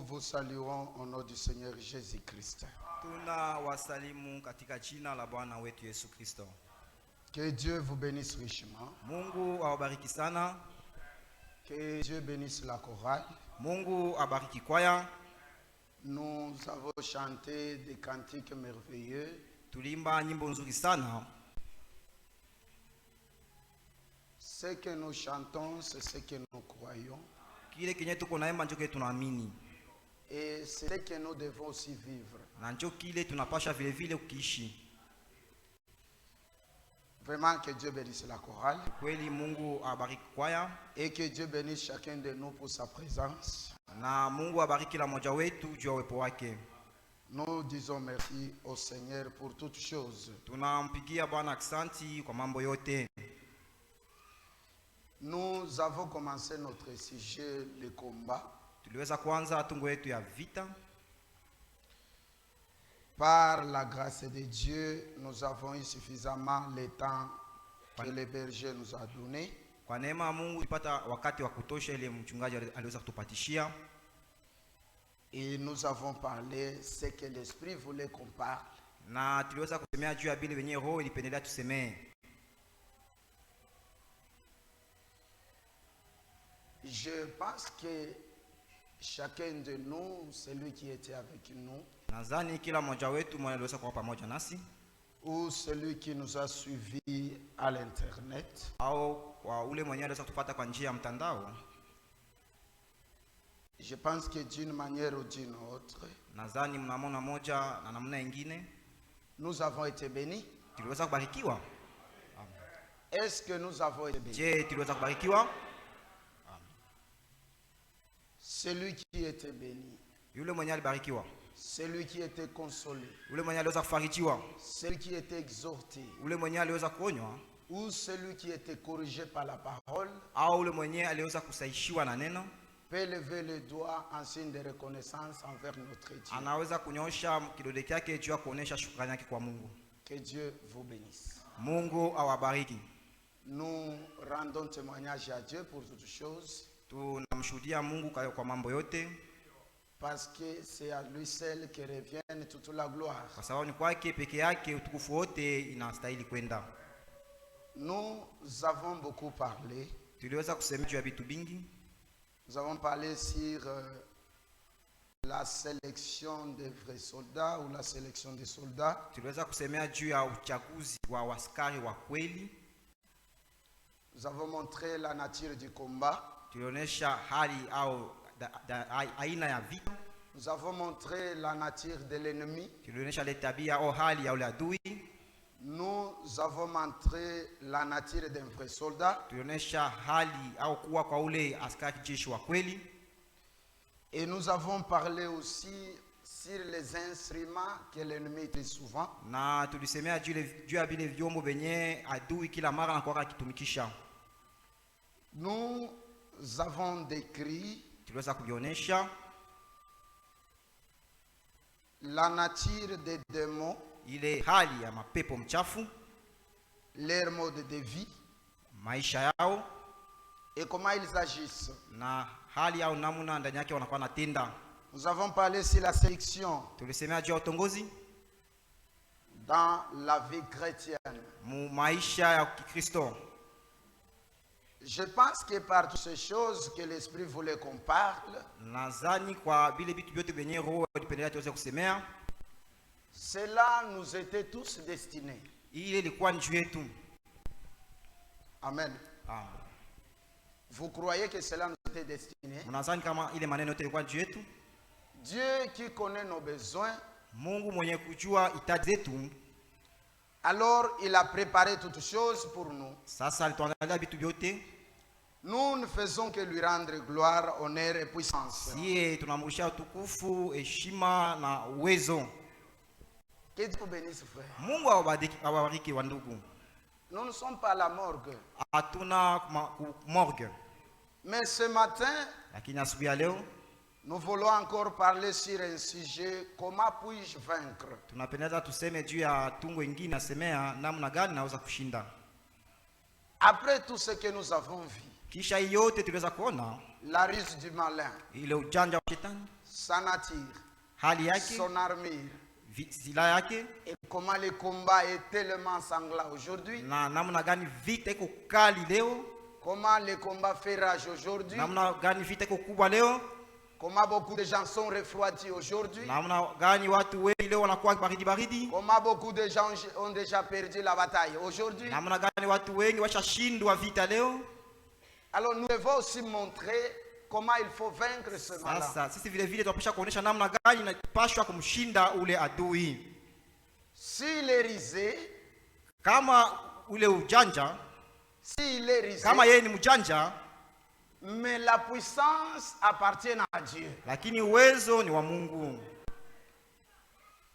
vous saluons au nom du Seigneur Jésus-Christ. Tunawasalimu katika jina la Bwana wetu Yesu Kristo. Que Dieu vous bénisse richement. Mungu awabariki sana. Que Dieu bénisse la chorale. Mungu abariki kwaya. Nous avons chanté des cantiques merveilleux. Tulimba nyimbo nzuri sana. Ce que nous chantons, c'est ce que nous croyons. Kile kenye tuko naimba ndio kile tunaamini. Et c'est ce que nous devons aussi vivre. Na ndio kile tunapasha vile vile kuishi. Vraiment que Dieu bénisse la chorale. Kweli Mungu abariki kwaya. Et que Dieu bénisse chacun de nous pour sa présence. Na Mungu abariki la moja wetu juu ya uwepo wake. Nous disons merci au Seigneur pour toutes choses. Tunampigia Bwana aksanti kwa mambo yote. Nous avons commencé notre sujet, le combat. Tuliweza kuanza tungo yetu ya vita. Par la grâce de Dieu, nous avons eu suffisamment le temps que le berger nous a donné. Kwa neema ya Mungu tulipata wakati wa kutosha ile mchungaji aliweza kutupatishia. Et nous avons parlé ce que l'Esprit voulait qu'on parle. Na tuliweza kusemea juu ya bile wenye roho ilipendelea tusemee. Je pense que chacun de nous, celui qui était avec nous, Nadhani kila mmoja wetu mwenye aliweza kuwa pamoja nasi ou celui qui nous a suivis à l'internet, au kwa ule mwenye aliweza kutupata kwa njia ya mtandao, je pense que d'une manière ou d'une autre, nadhani mnamona moja na namna nyingine nous avons été bénis. tuliweza kubarikiwa. Est-ce que nous avons été bénis? Je, tuliweza kubarikiwa? Celui qui était béni, Yule mwenye alibarikiwa, celui qui était consolé, ule mwenye aliweza kufarijiwa, celui qui était exhorté, ule mwenye aliweza kuonywa, ou celui qui était corrigé par la parole, au ule mwenye aliweza kusaishiwa na neno, peut lever le doigt en signe de reconnaissance envers notre Dieu. anaweza kunyosha kidole chake juu ya kuonesha shukrani yake kwa Mungu. Que Dieu vous bénisse. Mungu awabariki. Nous rendons témoignage à Dieu pour toutes choses, Tunamshuhudia Mungu kwa mambo yote, parce que c'est à lui seul que revient toute la gloire. kwa sababu ni kwake peke yake utukufu wote inastahili kwenda. Nous avons beaucoup parlé. Tuliweza kusema juu ya vitu vingi. Nous avons parlé sur la sélection des vrais soldats ou la sélection des soldats. Tuliweza kusemea juu ya uchaguzi wa askari wa kweli. Nous avons montré la nature du combat. Tulionyesha hali au aina ya vita. Nous avons montré la nature de l'ennemi. Tulionyesha ile tabia au hali ya ule adui. Nous avons montré la nature d'un vrai soldat. Tulionyesha hali au kuwa kwa ule askari jeshi wa kweli. Et nous avons parlé aussi sur les instruments que l'ennemi utilise souvent. Na tulisemea juu ya vile vyombo venye adui kila mara anakuwa akitumikisha. Nous avons décrit Tuliweza kuvionyesha la nature des démons, ile hali ya mapepo mchafu, leur mode de vie maisha yao et comment ils agissent. na hali yao namna ndani yake wanakuwa natenda. Nous avons parlé sur la sélection Tulisemea juu ya utongozi dans la vie chrétienne. mu maisha ya Kikristo. Je pense que par toutes ces choses que l'Esprit voulait qu'on parle, Nadhani kwa vile vitu vyote vyenye roho alipendelea tuweze kusemea, cela nous était tous destinés. ile ilikuwa ni juu yetu. Amen. Amen. Vous croyez que cela nous était destiné? Mnadhani kama ile maneno yote ilikuwa juu yetu? Dieu qui connaît nos besoins, Mungu mwenye kujua hitaji zetu, alors il a préparé toutes choses pour nous. sasa alituandalia vitu vyote. Nous ne faisons que lui rendre gloire, honneur et puissance. Siye tunamrudishia utukufu, heshima na uwezo. Que Dieu vous bénisse, frère. Mungu awabariki wa ndugu. Nous ne sommes pas à la morgue. Hatuna morgue. Mais ce matin, Lakini asubuhi ya leo nous voulons encore parler sur un sujet, comment puis-je vaincre? tunapendeza tuseme juu ya tungo ingine nasemea namna gani naweza kushinda. Après tout ce que nous avons vu, Kisha yote tuliweza kuona, la ruse du malin, ile ujanja wa shetani, sa nature, hali yake, son armure, silaha yake, et comment le combat est tellement sanglant aujourd'hui, na namna gani vita iko kali leo, comment le combat fait rage aujourd'hui, namna gani vita iko kubwa leo, comment beaucoup de gens sont refroidis aujourd'hui, namna gani watu wengi leo wanakuwa baridi, comment beaucoup de gens ont déjà perdu la bataille aujourd'hui. namna gani watu wengi washashindwa vita leo. Alors nous devons aussi montrer comment il faut vaincre ce malin. Sasa sisi vile vile tunapaswa kuonesha namna gani inapaswa kumshinda ule adui. S'il est risé, Kama ule ujanja, s'il est risé, kama yeye ni mjanja, mais la puissance appartient à Dieu. lakini uwezo ni wa Mungu.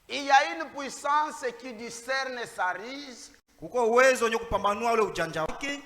Il y a une puissance qui discerne sa ruse, Kuko uwezo wenye kupambanua ule ujanja wake,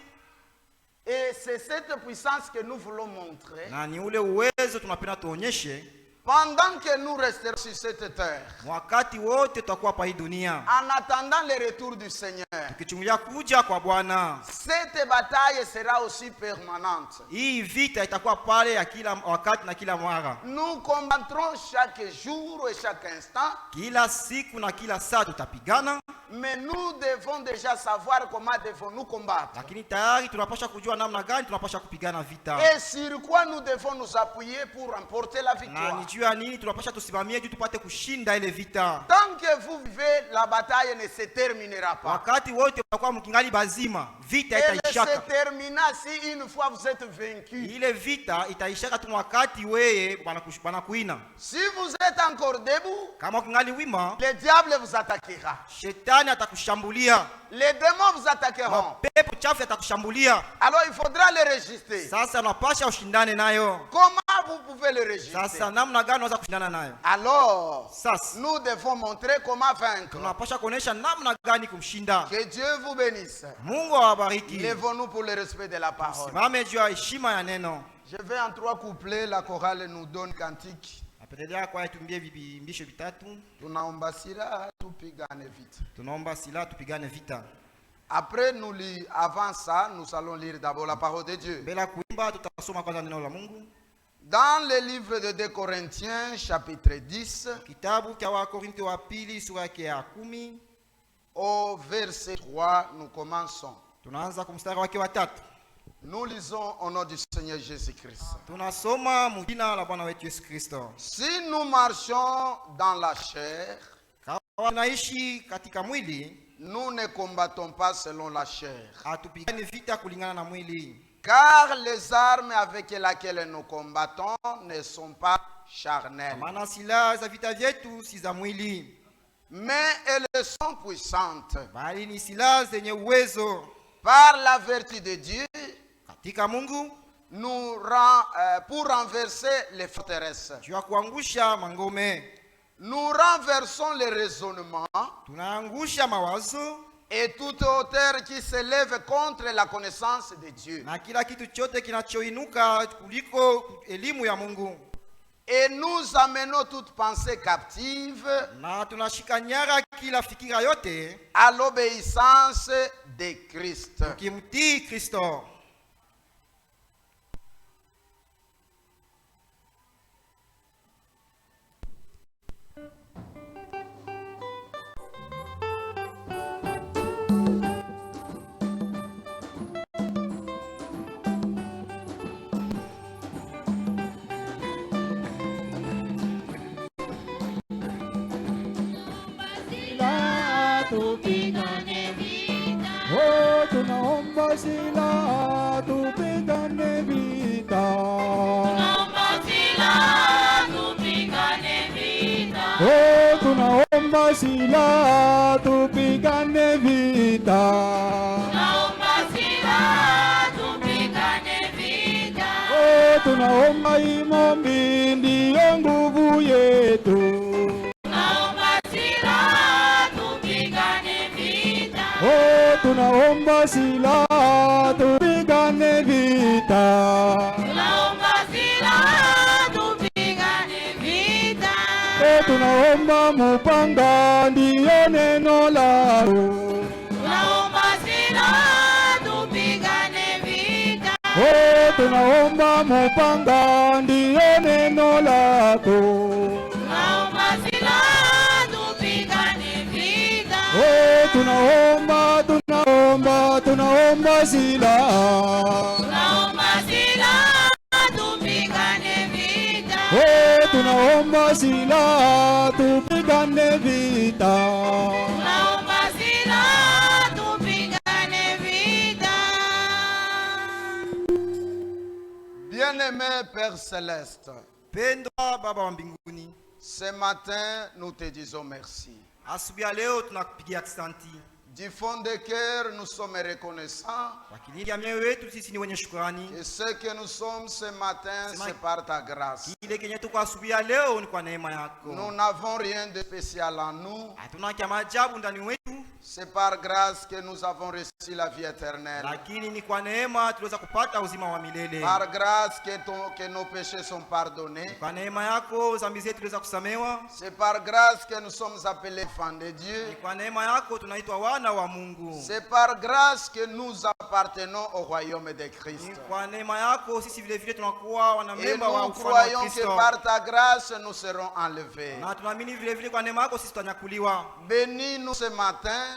et c'est cette puissance que nous voulons montrer na ni ule uwezo tunapenda tuonyeshe pendant que nous resterons sur cette terre, wakati wote tutakuwa hapa hii dunia, en attendant le retour du Seigneur. tukichungulia kuja kwa Bwana. Cette bataille sera aussi permanente. Hii vita itakuwa pale ya kila wakati na kila mara, Nous combattrons chaque jour et chaque instant, kila siku na kila saa tutapigana, mais nous devons déjà savoir comment devons-nous combattre. lakini tayari tunapaswa kujua namna gani tunapaswa kupigana vita, Et sur quoi nous devons nous appuyer pour remporter la na victoire. ni juu ya nini tunapaswa tusimamie juu tupate kushinda ile vita. Tant que vous vivez, la bataille ne se terminera pas. Wakati wote mtakuwa mkingali bazima, vita Elle se itaishaka. termina si une fois vous êtes vaincu. Ile vita itaishaka tu wakati weye banakuina. Si vous êtes encore debout, Kama ukingali wima, le diable vous attaquera. shetani atakushambulia, Les démons vous attaqueront. mapepo chafu atakushambulia. Alors il faudra les résister. Sasa unapasha ushindane nayo. Comment vous pouvez les résister? Sasa namna gani unaweza kushindana nayo? Alors, Sasa nous devons montrer comment vaincre. tunapasha kuonesha namna gani kumshinda. Que Dieu vous bénisse. Mungu awabariki. Lèvons-nous pour le respect de la parole. Simame juu ya heshima ya neno. Je vais en 3 couplets, la chorale nous donne cantique. Napendelea kwa tumbie vimbisho vitatu. Tunaomba silaha tupigane vita. Tunaomba silaha tupigane vita. Après, avant ça, nous allons lire d'abord la parole de Dieu. Bila kuimba tutasoma kwanza neno la Mungu. Dans le livre de 2 Corinthiens, chapitre 10, Kitabu cha Wakorintho wa pili sura yake ya 10, au verset 3, nous commençons. tunaanza kumstari wake wa 3. Nous lisons au nom du Seigneur Jésus-Christ. Tunasoma mjina la Bwana wetu Yesu Kristo. Si nous marchons dans la chair, Kama tunaishi katika mwili, nous ne combattons pas selon la chair. hatupigani vita kulingana na mwili. Car les armes avec lesquelles nous combattons ne sont pas charnelles, Maana silaha za vita vyetu si za mwili, mais elles sont puissantes bali ni silaha zenye uwezo par la vertu de Dieu katika Mungu pour renverser les forteresses. juu ya kuangusha mangome. Nous renversons les raisonnements Tunaangusha mawazo et toute hauteur qui s'élève contre la connaissance de Dieu. na kila kitu chote kinachoinuka kuliko elimu ya Mungu, Et nous amenons toute pensée captive na tunashika nyara kila fikira yote à l'obéissance de Christ. kimtii Kristo. Tupigane vita. Oh, tunaomba silaha tupigane vita. Tunaomba silaha tupigane vita. Oh, tunaomba silaha tupigane vita. Tunaomba silaha tupigane vita. Oh, tunaomba imani ndiyo nguvu yetu. Tunaomba silaha tupigane vita. Oh, tunaomba silaha tupigane vita. Tunaomba silaha tupigane vita. Oh, tunaomba mupanga ndiyo neno lako. Tunaomba silaha tupigane vita. Oh, tunaomba mupanga ndiyo neno lako. Tunaomba silaha tupigane vita. Tunaomba silaha. Tunaomba silaha tupigane vita. Tunaomba silaha tupigane vita. Tunaomba silaha tupigane vita. Bien-aimé Père Céleste, Pendwa Baba wa mbinguni, ce matin, nous te disons merci. asubuhi ya leo tunakupigia asante. Du fond de cœur, nous sommes reconnaissants. Kwa kilindi ya mioyo yetu sisi ni wenye shukrani. Et ce que nous sommes ce matin, c'est par ta grâce. Kile kenye tuko asubuhi ya leo ni kwa neema yako. Nous n'avons rien de spécial en nous. Hatuna kia maajabu ndani wetu, C'est par grâce que nous avons reçu la vie éternelle. lakini ni kwa neema tuliweza kupata uzima wa milele. Par grâce que nos péchés sont pardonnés. Kwa neema yako dhambi zetu tuliweza kusamewa. C'est par grâce que nous sommes appelés enfants de Dieu. Ni kwa neema yako tunaitwa wana wa Mungu. C'est par grâce que nous appartenons au royaume de Christ. Ni kwa neema yako sisi vile vile tunakuwa Et wanamemba wa nous ufalme wa croyons que Kristo. par ta grâce, nous serons enlevés. Na tunaamini vile vile kwa neema yako sisi tutanyakuliwa. Bénis-nous ce matin.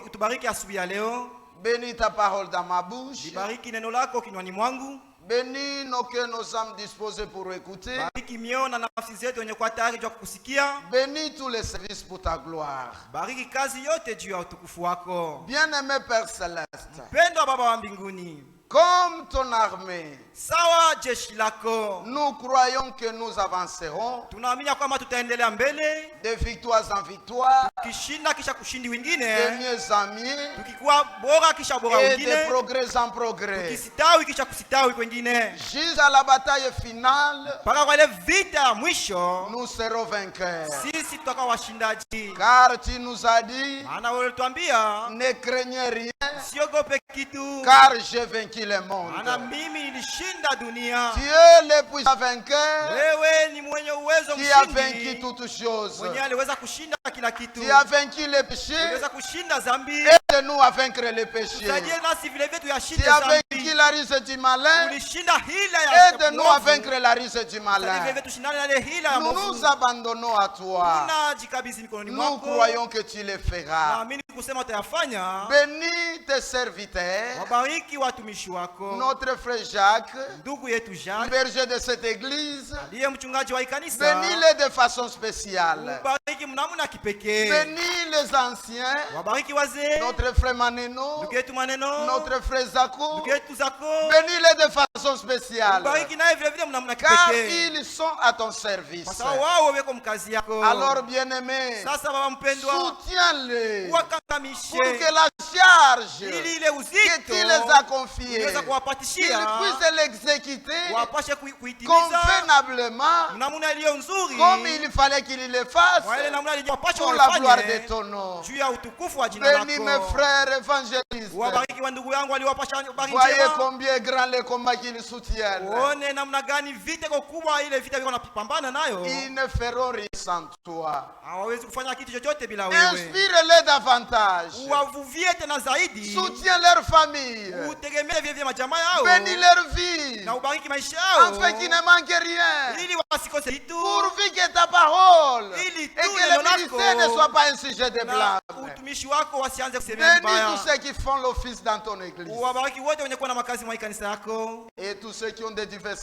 Utubariki asubuhi ya leo. Bénis ta parole dans ma bouche. Libariki neno lako kinywani mwangu. Bénis nos cœurs, nos âmes disposées pour écouter. Bariki mioyo na nafsi zetu wenye kuwa tayari juu ya kukusikia. Bénis tous les services pour ta gloire. Bariki kazi yote juu ya utukufu wako. Bien-aimé Père Céleste, Mpendwa Baba wa mbinguni, comme ton armée, sawa jeshi lako, nous croyons que nous avancerons tunaamini kwamba tutaendelea mbele de victoire en victoire, tukishinda kisha kushindi de wengine, mieux en mieux tukikuwa bora kisha bora et de wengine, progrès en progrès. tukisitawi kisha kusitawi kwengine, Jusqu'à la bataille finale, mpaka kwa ile vita ya mwisho nous serons vainqueurs. sisi tutakuwa washindaji. Car tu nous as dit, Maana wewe ulituambia ne craignez rien, siogope kitu, car j'ai vaincu le monde. maana mimi nilishinda dunia. Tu es le puissant vainqueur Wewe ni mwenye uwezo qui a vaincu mshindi, toutes choses. mwenye aliweza kushinda kila kitu. Tu as vaincu le péché. Uliweza kushinda dhambi, Aide-nous à vaincre le péché. tusaidie nasi vile vile tuyashinde Tu as dhambi. vaincu la ruse du malin. Ulishinda hila ya Aide-nous à vaincre la ruse du Tusaidie vile malin. vile tushindane na ile hila ya Nous mwovu. nous abandonnons à toi. Tunajikabidhi mikononi Nous mwako. croyons que tu le feras. Naamini kusema utayafanya. Bénis tes serviteurs, Wabariki watumishi wako, notre frère Jacques, ndugu yetu Jean, berger de cette église. aliye mchungaji wa kanisa. Bénis-les de façon spéciale. Wabariki mnamna kipekee. Bénis les anciens, Wabariki wazee, notre frère Maneno, ndugu yetu Maneno, notre frère Zako. ndugu yetu Zako. Bénis-les de façon spéciale. Wabariki naye vile vile mnamna Car kipekee, ils sont à ton service. kwa sababu wao weko mkazi yako. Alors, bien-aimé, Sasa baba mpendwa, soutiens-les pour wakangamishe que la charge ili ile que uzito tu les as confiée, uliweza qu'ils kuwapatishia puissent l'exécuter wapashe kuitimiza convenablement namna iliyo nzuri, comme il fallait qu'ils le fassent kwa ile namna iliyopaswa pour la gloire de wafanye ton nom. juu ya utukufu wa jina Bénis mes lako. frères évangélistes. Wabariki wa ndugu yangu waliowapasha habari Voyez njema. combien grand les combats qu'ils soutiennent. Uone namna gani vita iko kubwa, ile vita viko napambana nayo. Ils ne feront rien sans toi. Hawawezi kufanya kitu chochote bila wewe. Inspire-les davantage. Uwavuvie tena zaidi, Soutiens leur famille. utegemee vile vile majamaa yao Bénis leur vie. na ubariki maisha yao, Afin qu'ils ne manquent rien. ili wasikose kitu, Pourvu que ta parole Ili et tu que neno le ministère lako ne soit pas un sujet de na blâme. utumishi wako wasianze kusemea Bénis vibaya. tous ceux qui font l'office dans ton église. Uwabariki wote wenye kuwa na makazi mwa kanisa yako Et tous ceux qui ont des divers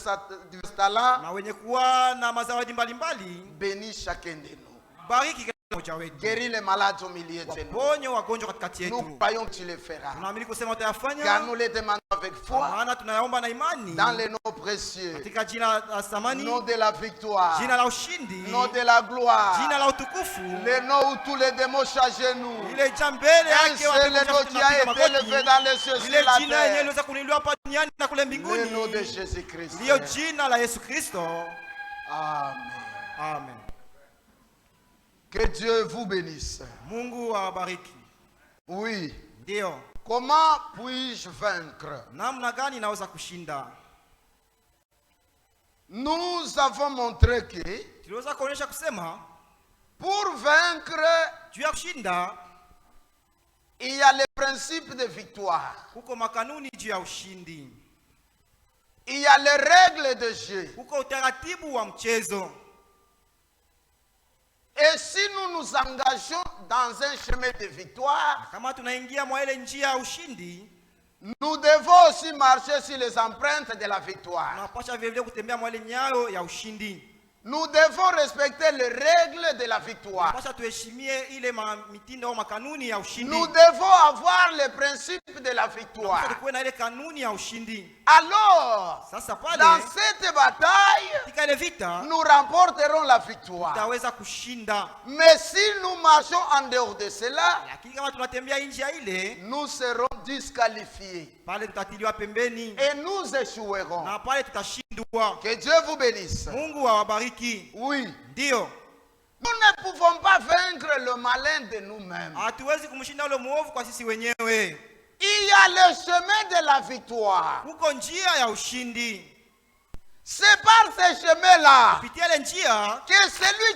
talents. na wenye kuwa na mazawadi mbalimbali. Bénis chacun de nous. Bariki kila mmoja wetu, Guéris les malades au milieu de nous. ponye wagonjwa katikati Nous yetu. croyons que tu le feras. Tunaamini kusema Car utayafanya, nous les demandons avec kwa foi. maana tunayaomba na imani Dans les noms précieux. katika jina la thamani, Nom de la victoire. jina la ushindi, Nom de la gloire. jina la utukufu, Le nom où tous les démons chargent nous. ile jina mbele Un yake seul nom watu qui a été tunapiga élevé magoti, dans les cieux ile sur la jina yenyewe terre. iliweza kuinuliwa hapa duniani na kule Le nom de mbinguni, Jésus-Christ. ndiyo jina la Yesu Kristo. Amen. Amen. Que Dieu vous bénisse. Mungu awabariki. Oui. Ndio, Comment puis-je vaincre? namna gani naweza kushinda? Nous avons montré que Tuliweza kuonyesha kusema pour vaincre, juu ya kushinda il y a le principe de victoire. huko makanuni juu ya ushindi. il y a les règles de jeu. Kuko utaratibu wa mchezo. Et si nous nous engageons dans un chemin de victoire, Kama tunaingia mwa ile njia ya ushindi, nous devons aussi marcher sur les empreintes de la victoire. tunapaswa vile vile kutembea mwa ile nyayo ya ushindi. Nous devons respecter les règles de la victoire. Tunapaswa tuheshimie ile mitindo au makanuni ya ushindi. Nous devons avoir les principes de la victoire. Tunapaswa kuwa na ile kanuni ya ushindi. Alors, Sasa pale dans cette bataille, katika ile vita nous remporterons la victoire. tutaweza kushinda. Mais si nous marchons en dehors de cela, Lakini kama tunatembea nje ya ile, nous serons disqualifiés pale tutatiliwa pembeni et nous échouerons. na pale tutashindwa. Que Dieu vous bénisse. Mungu awabariki. Oui. Ndio. Nous ne pouvons pas vaincre le malin de nous-mêmes. Hatuwezi kumshinda yule muovu kwa sisi wenyewe. Il y a le chemin de la victoire. Kuko njia ya ushindi. C'est par ce chemin-là Kupitia ile njia que celui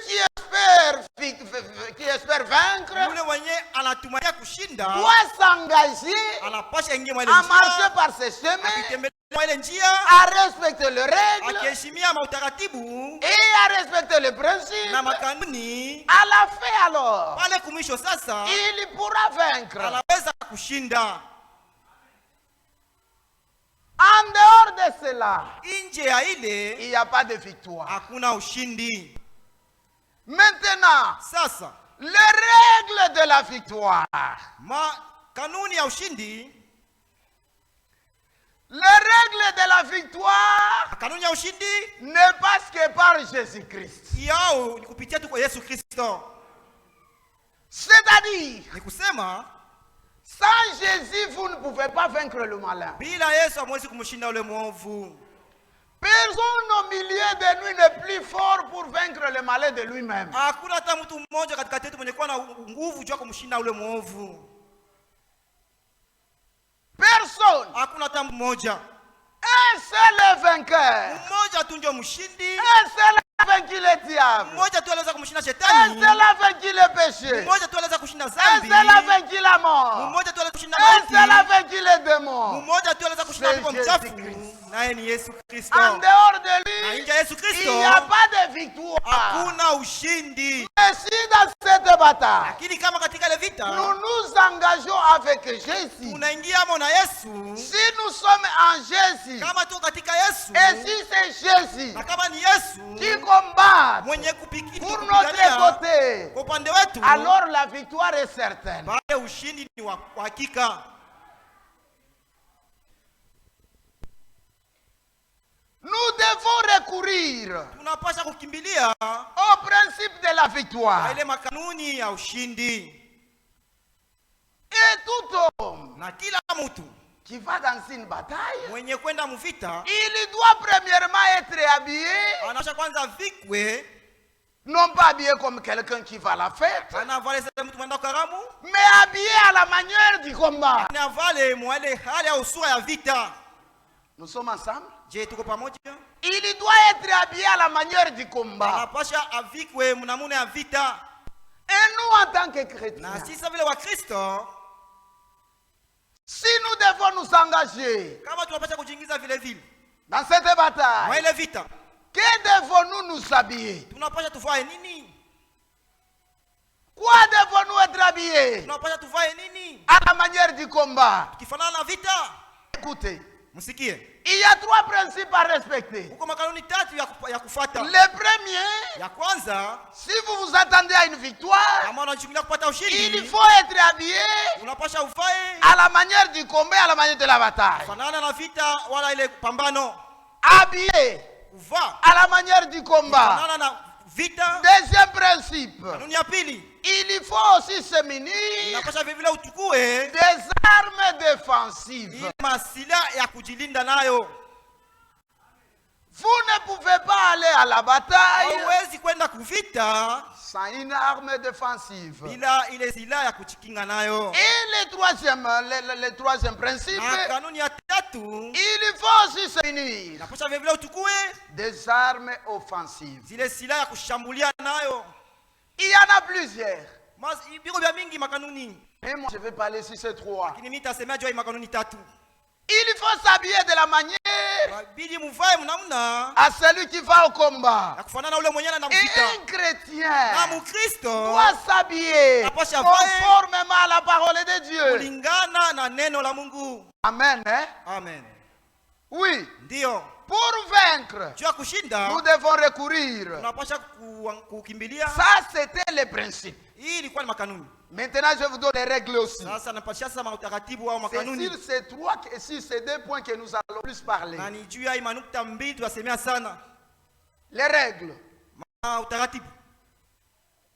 qui espère vaincre yule mwenye anatumania kushinda doit s'engager anapasha ingia mwa ile à marcher njia, par ce chemin, akitembea mwa ile njia, à respecter les règles akiheshimia mautaratibu et à respecter les principes. na makanuni. À la fin alors, Pale kumwisho sasa il pourra vaincre. anaweza kushinda. En dehors de cela, Nje ya ile il n'y a pas de victoire. hakuna ushindi. Maintenant, Sasa les règles de la victoire. kanuni ya ushindi, Les règles de la victoire kanuni ya ushindi ne passent que par Jésus-Christ. yao ni kupitia tu kwa Yesu Kristo. C'est-à-dire, Ni kusema sans Jésus, vous ne pouvez pas vaincre le malin. bila Yesu hamwezi kumshinda yule mwovu. Personne au milieu de nous n'est plus fort pour vaincre le malin de lui-même. Hakuna hata mtu mmoja katikati yetu mwenye kuwa na nguvu juu ya kumshinda yule mwovu. Personne. Hakuna hata mmoja. Un seul est vainqueur. Mmoja tu ndio mshindi. Un seul a vaincu le diable. Mmoja tu anaweza kumshinda Un shetani. seul a vaincu le péché. Mmoja tu anaweza kushinda Un dhambi. seul a vaincu la mort. Mmoja tu anaweza kushinda Un seul a mauti. vaincu les démons. Mmoja tu anaweza kushinda C'est pepo Jésus mchafu. Christ. Naye ni Yesu Kristo. En dehors de Na lui, nje ya Yesu il Kristo n'y a pas de victoire. hakuna ushindi. Et si dans cette bataille, Lakini kama katika ile nous vita nous engageons avec Jésus, tunaingia mo na Yesu, si nous sommes en Jésus, kama tu katika Yesu, et si c'est Jésus na kama ni Yesu qui combat mwenye kupigania pour notre côté, kwa upande wetu, alors la victoire est certaine. pale ushindi ni wa hakika. Nous devons recourir Tunapaswa kukimbilia au principe de la kwa victoire. ile makanuni ya ushindi, Et tout homme na kila mtu qui va dans une bataille, mwenye kwenda mvita il doit premièrement être habillé, anasha kwanza vikwe, non pas habillé comme quelqu'un qui va à la fête, anavale sasa mtu mwenda karamu, mais habillé à la manière du combat. anavale mwale hali ya usura ya vita. Nous sommes ensemble. Je, tuko pamoja? Il doit être habillé à la manière du combat. Anapasha avikwe mnamuna ya vita. Et nous, en tant que Na chrétiens, sisi vile wa Kristo, si nous devons nous engager kama tunapasha kujiingiza vile vile dans cette mwa bataille, ile vita, que devons-nous nous habiller? tunapasha tuvae nini? Quoi devons-nous être habillés? Tunapasha tuvae nini À la manière du combat. kifanana na vita? Écoutez, Msikie, il y a trois principes à respecter. huko makanuni tatu ya kufuata. Le premier, Ya kwanza, si vous vous attendez à une victoire, kama unachukulia kupata il ushindi, faut être habillé unapasha uvae à la manière du combat, à la manière de la bataille. fanana na vita wala ile pambano. Habillé Uva à la manière du combat. fanana na vita. Deuxième principe, Kanuni ya pili, il faut aussi se munir unapasha vile vile utukue des armes défensives. ile masila ya kujilinda nayo. Vous ne pouvez pas aller à la bataille Hauwezi kwenda kuvita sans une arme défensive. bila ile silaha ya kujikinga nayo. Et le troisième principe, Na kanuni ya tatu, il faut aussi se munir unapasha vile vile utukue des armes offensives. zile silaha ya kushambulia nayo. Il y en a plusieurs. Biko vya mingi makanuni, Mais moi, je vais parler sur ces trois. lakini mimi nitasemea juu ya makanuni tatu. Il faut s'habiller de la manière Bidi muvae mnamna à celui qui va au combat. ya kufanana ule mwenyewe na Et mvita. un chrétien Na Mkristo doit s'habiller Apasha conformément à la parole de Dieu. kulingana na neno la Mungu. Amen. Hein? Amen. Oui. Ndio. Pour vaincre, Juu ya kushinda nous devons recourir. tunapasha kukimbilia. Ça, c'était le principe. Hii ilikuwa ni makanuni. Maintenant, je vous donne les règles aussi. Sasa napasha sasa utaratibu au C'est makanuni. sur ces trois, sur ces deux points que nous allons plus parler. Na ni juu ya hii manukta mbili tunasemea sana. Les règles. Utaratibu.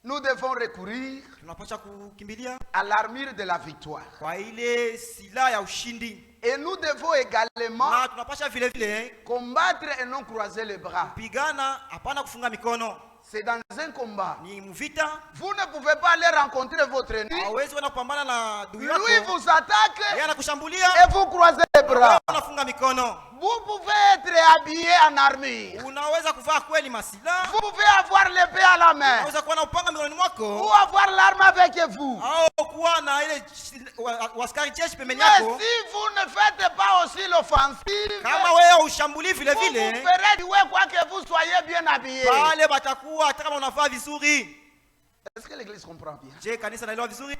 Nous devons recourir Tunapasha kukimbilia à l'armure de la victoire. kwa ile silaha ya ushindi. Et nous devons également Na tunapasha vile vile combattre et non croiser les bras. kupigana, hapana kufunga mikono. C'est dans un combat. Ni mvita. Vous ne pouvez pas aller rencontrer votre ennemi. Hawezi kwenda kupambana na adui yako. Lui vous attaque Yeye anakushambulia. et vous croisez les bras. Unafunga mikono. Vous pouvez être habillé en armure. Unaweza kuvaa kweli masila. Vous pouvez avoir l'épée à la main. Unaweza kuwa na upanga mikononi Ou mwako. avoir l'arme avec vous. Au kuwa na ile askari jeshi pembeni Mais yako. si vous ne faites pas aussi l'offensive, Kama wewe ushambulii vile vous vous vile, ferez jouer quoi que vous soyez bien habillé. pale batakuwa hata kama unavaa vizuri. Est-ce que l'église comprend bien? Je, kanisa naelewa vizuri?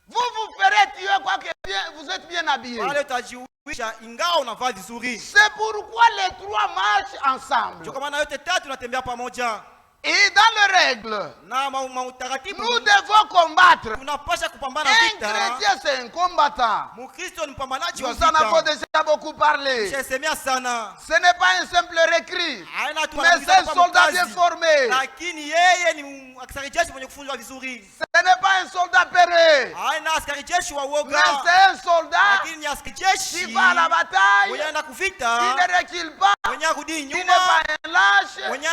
Vous vous ferez tuer quoi que vous êtes bien habillé. Pale utajiuisha ingawa unavaa vizuri. C'est pourquoi les trois marchent ensemble. Ndio kwa maana yote tatu tunatembea pamoja. Et dans les règles, Na utaratibu nous devons combattre. tunapasha kupambana Un vita. chrétien, c'est un combattant. Mkristo ni mpambanaji wa Nous en avons vita. déjà beaucoup parlé. Shesemea sana. Ce n'est pas un simple recrue, Haina tu mais c'est un soldat bien formé. Lakini yeye ni askari jeshi mwenye kufunzwa vizuri. Ce n'est pas un soldat péré, Haina askari jeshi wa mais uoga. c'est un soldat Lakini ni askari qui jeshi va à la bataille, mwenye anaenda qui kuvita, ne recule pas, mwenye arudi qui n'est nyuma, pas un lâche, mwenye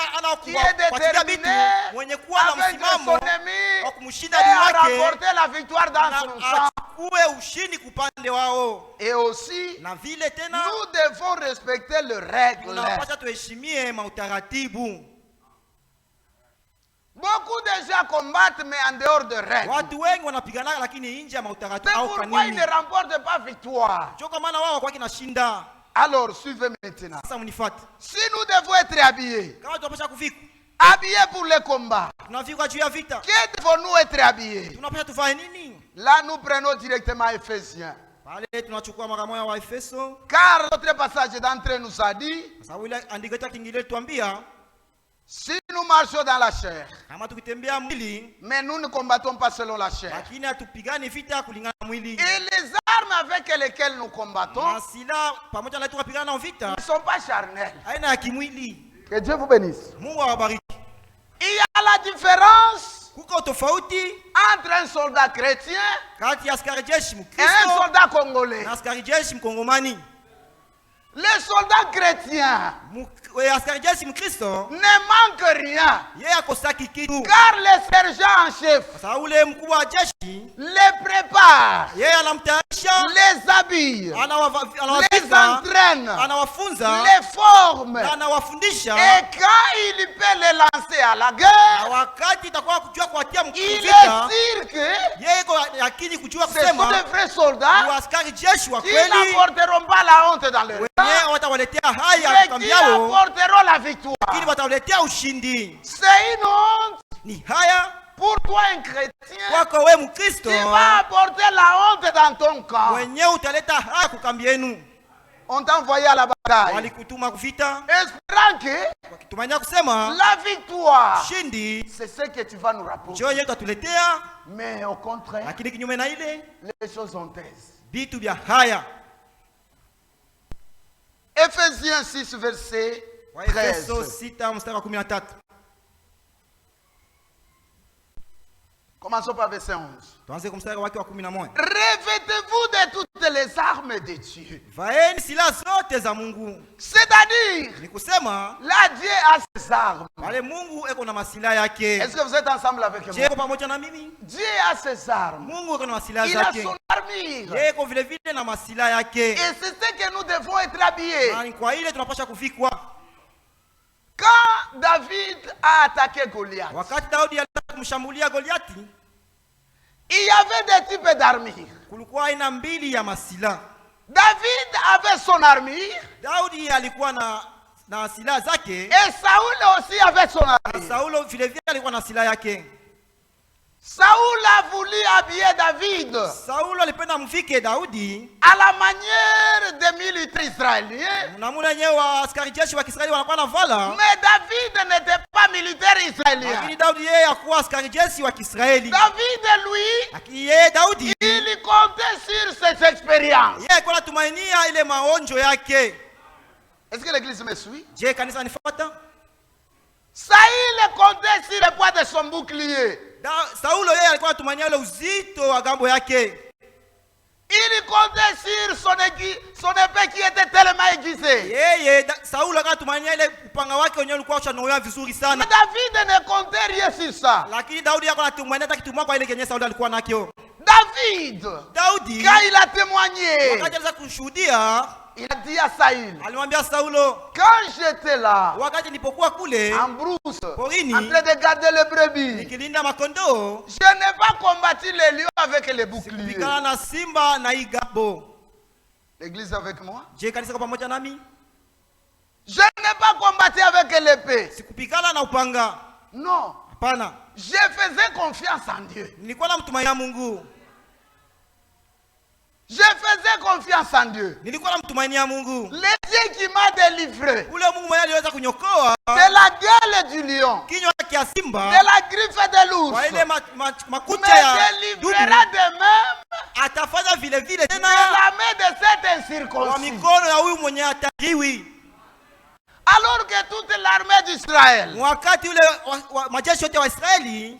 qui est anakufuatilia vitu, déterminé mwenye kuwa na avec msimamo son ennemi wa et kumshinda à adui wake remporter la victoire dans na son camp. achukue ushindi kupande wao. Et aussi, Na vile tena nous devons respecter les règles. tunapaswa tuheshimie mautaratibu. Beaucoup de gens combattent, mais en dehors de règles. Watu wengi wanapigana lakini nje ya C'est mautaratibu au pourquoi ils kanuni. ne remportent pas victoire. Ndio kwa maana wao kwa kinashinda. Alors, suivez maintenant. Sasa mnifuate. Si nous devons être habillés, Kama tunapaswa kufika, habillés pour le combat, tunafika juu ya vita. que devons-nous être habillés? Tunapaswa tuvae nini? Là, nous prenons directement Éphésiens. Pale tunachukua mara moja wa Efeso. Car notre passage d'entrée nous a dit, Kwa sababu ile andiko letu kingine tuambia si nous marchons dans la chair, kama tukitembea mwili mais nous ne combattons pas selon la chair. lakini hatupigani vita kulingana na mwili. Et les armes avec lesquelles nous combattons Na silaha pamoja na tukapigana na vita ne sont pas charnelles. aina ya kimwili. Que Dieu vous bénisse. Mungu awabariki. Il y a la différence Kuko tofauti entre un soldat chrétien kati ya askari jeshi et un Mkristo soldat congolais. na askari jeshi Mkongomani. Les soldats chrétiens Askari jeshi Mkristo ne manquent rien. yeye akosaki kitu, Car le sergent en chef kwa sababu ule mkubwa wa jeshi les prépare, yeye anamtayarisha, les habille, les anawavika, entraîne, anawafunza les forme. na anawafundisha. Et quand il peut les lancer à la Na guerre, wakati itakuwa kujua kuwatia il mvita, est sûr que yeye iko yakini kujua ce sont kusema des vrais soldats ni askari jeshi wa qui kweli n'apporteront pas la honte dans leur camp, wenyewe watawaletea haya mais qui kambi yao, apporteront la victoire. lakini watawaletea ushindi. C'est une honte Ni haya pour toi, un chrétien, kwako we Mkristo, qui va apporter la honte dans ton camp. wenyewe utaleta haya kukambi yenu. On t'a envoyé à la bataille, Walikutuma kuvita espérant que wakitumania kusema la victoire, ushindi c'est ce que tu vas nous rapporter. njoo yenyewe utatuletea, Mais au contraire, lakini kinyume na ile les choses ont taise. vitu vya haya. Éphésiens 6, verset Waefeso 13. 6 mstari wa 13. Commençons par verset 11. Tuanze kwa mstari wake wa 11. Revêtez-vous de toutes les armes de Dieu. Vaeni silaha zote za Mungu. C'est-à-dire, Ni kusema là, Dieu a ses armes. wale Mungu eko na masilaha yake. Est-ce que vous êtes ensemble avec Je moi? eko pamoja na mimi? Dieu a ses armes. Mungu eko na masilaha Il a zake. son armure. Yeye eko vile vile na masilaha yake. Et c'est ce que nous devons être habillés. Na ni kwa ile tunapaswa kufikwa. Quand David a attaqué Goliath, Wakati Daudi alitaka kumshambulia Goliati, il y avait des types d'armure. kulikuwa aina mbili ya masilaha. David avait son armure. Daudi alikuwa na silaha zake. Et Saoul aussi avait son armure. Saulo vile vile alikuwa na silaha yake. Saoul a voulu habiller David Saulo alipenda mfike Daudi à la manière des militaires israéliens. namuna yenyewe wa askari jeshi wa Kisraeli wanakuwa na vala. Mais David n'était pas militaire israélien. Lakini Daudi yeye hakuwa askari jeshi wa Kisraeli. David, lui, Lakini yeye Daudi il comptait sur ses expériences. yeye alikuwa anatumainia ile maonjo yake. Est-ce que l'église me suit? Je, kanisa nifuata? Saïl comptait sur le poids de son bouclier. Saulo yeye alikuwa anatumainia ile uzito wa gambo yake. Il comptait sur son épée qui était tellement aiguisée. Yeye Saulo alikuwa anatumainia ile upanga wake wenyewe ulikuwa ushanoa vizuri sana. Mais David ne comptait rien sur ça. Lakini Daudi alikuwa anatumainia hata kitumwa kwa ile kenye Saulo alikuwa nakyo. David, quand il a témoigné, wakati aliweza kushuhudia, il a dit à Saïl, alimwambia Saulo, quand j'étais là, wakati nilipokuwa kule en brousse, porini en train de garder les brebis, nikilinda makondoo, je n'ai pas combattu les lions avec les boucliers. sikupigana na simba na igabo. L'église avec moi? Je, kanisa kwa pamoja nami? Je n'ai pas combattu avec l'épée. Sikupigana na upanga. Non. Hapana. Je faisais confiance en Dieu. Nilikuwa namtumainia Mungu. Je faisais confiance en Dieu. Nilikuwa namtumainia Mungu. Le Dieu qui m'a délivré Ule Mungu mwenye aliweza kunyokoa de la gueule du lion, kinywa cha simba, de la griffe de l'ours, kwa ile me makucha ya délivrera de même atafanya vile vile de tena la main de cet kwa incirconcis. mikono ya huyu mwenye hatariwi. Alors que toute l'armée d'Israël Wakati ule majeshi yote wa Israeli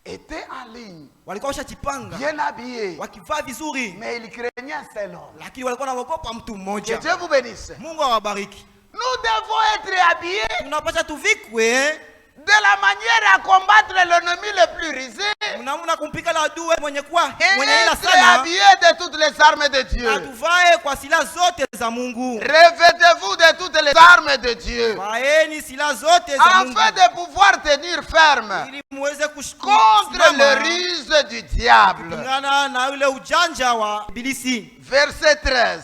était en ligne, walikuwa washajipanga bien habillés, wakivaa vizuri, mais ils craignaient un seul homme. lakini walikuwa wanaogopa mtu Que mmoja. Dieu vous bénisse. Mungu awabariki. Nous devons être habillés Tunapaswa tuvikwe de la manière à combattre l'ennemi le plus risé namna kumpika la adui mwenye kuwa et mwenye ila être sana, habillés de toutes les armes de na Dieu. tuvae kwa silaha zote za Mungu. Revêtez-vous de toutes les armes de Dieu Vaeni silaha zote za Mungu afin de pouvoir tenir ferme ili muweze contre le ruse du diable. kupingana na ule ujanja wa ibilisi. Verset 13.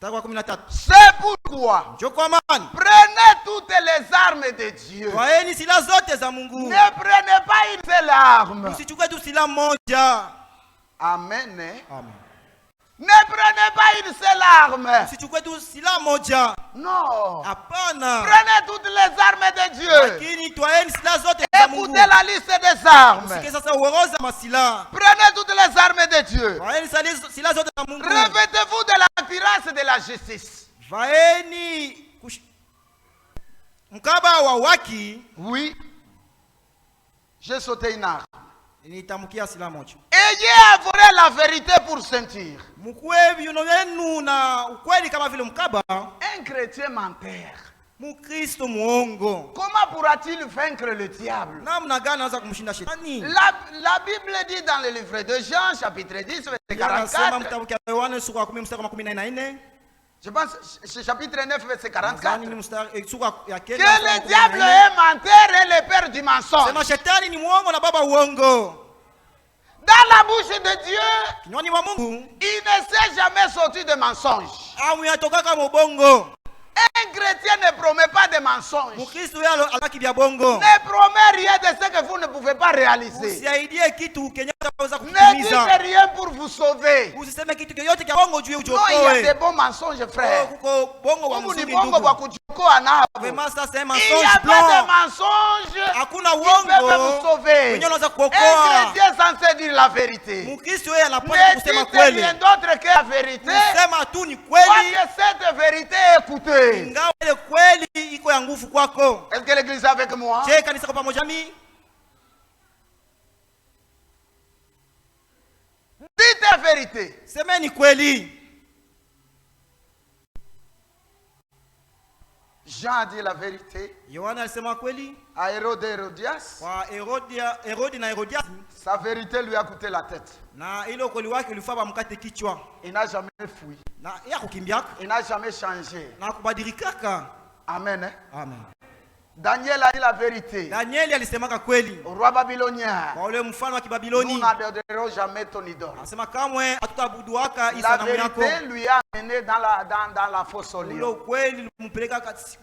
Mstari wa 13. C'est pourquoi Njoo kwa amani. prenez toutes les armes de Dieu. Vaeni silaha zote za Mungu. Ne prenez pas une seule arme. Usichukue tu silaha moja. Amen. Amen. Ne prenez pas une seule arme. Usichukue tu silaha moja. Non. Hapana. Prenez toutes les armes de Dieu. Lakini twaeni silaha zote za Mungu. Écoutez la liste des armes. Usikie sasa uoroza masilaha. Prenez toutes les armes de Dieu. Vaeni silaha zote za Mungu. Revêtez-vous de la cuirasse de la justice. Vaeni mkaba wa waki. Oui. J'ai sauté une arme. Nitamkia silaha moja. Ayez à vrai la vérité pour ceinture. Mkwe viuno yenu na ukweli kama vile mkaba. Un chrétien menteur, Mkristo muongo, comment pourra-t-il vaincre le diable? namna gani anaweza kumshinda shetani? La Bible dit dans le livre de Jean, chapitre 10, verset Anasema 44. mtabu cha Yohana sura ya 10 mstari wa 14. Je pense c'est chapitre 9, verset Nadhani 44. ni mstari sura ya Que kenda. le diable est menteur et le père du mensonge. Sema shetani ni muongo na baba uongo. Dans la bouche de Dieu, Kinywani mwa Mungu il ne s'est jamais sorti de mensonge. amu yatoka kama bongo. Un chrétien ne promet pas de mensonges. Mkristo yalo alaki bya bongo. Ne promet rien de ce que vous ne pouvez pas réaliser. Usiaidie kitu kenye utaweza Ne kutimiza. dites rien pour vous sauver. Usiseme kitu yoyote cha bongo juu Non, il y a ujokoe. des bons mensonges, frère. Kuko bongo wa Mungu ni mzuri bongo ndugu. wa kujiokoa nao. Vema sasa sema Il n'y a mensonge pas de blanc. mensonges Hakuna qui peuvent vous uongo sauver. wenye unaweza Un kuokoa. chrétien censé dire la vérité. Mkristo yeye anapaswa Ne kusema dites kweli. rien d'autre que la vérité. Sema tu ni Croyez kweli, cette vérité et écoutez. ingawa ile kweli iko ya nguvu kwako. Est-ce que l'église est avec moi? Je, kanisa kwa pamoja nami? Dites la vérité. Semeni kweli. Jean a dit la vérité Yohana alisema kweli à Hérode et Hérodias. kwa Herodi na Herodias, Sa vérité lui a coûté la tête. na ile ukweli wake ulifaa bamkate kichwa, Il n'a jamais fui. na ya kukimbiaka Il n'a jamais changé. na kubadilika. Amen. Amen. Daniel a dit la vérité. Danieli alisemaka kweli Au roi babylonien, kwa ule mfano wa nous Kibabiloni. n'adorerons jamais ton idole. Anasema kamwe hatutaabuduaka hii La sanamu yako. vérité lui a amené dans la fosse au Ule lion. ukweli ulimpeleka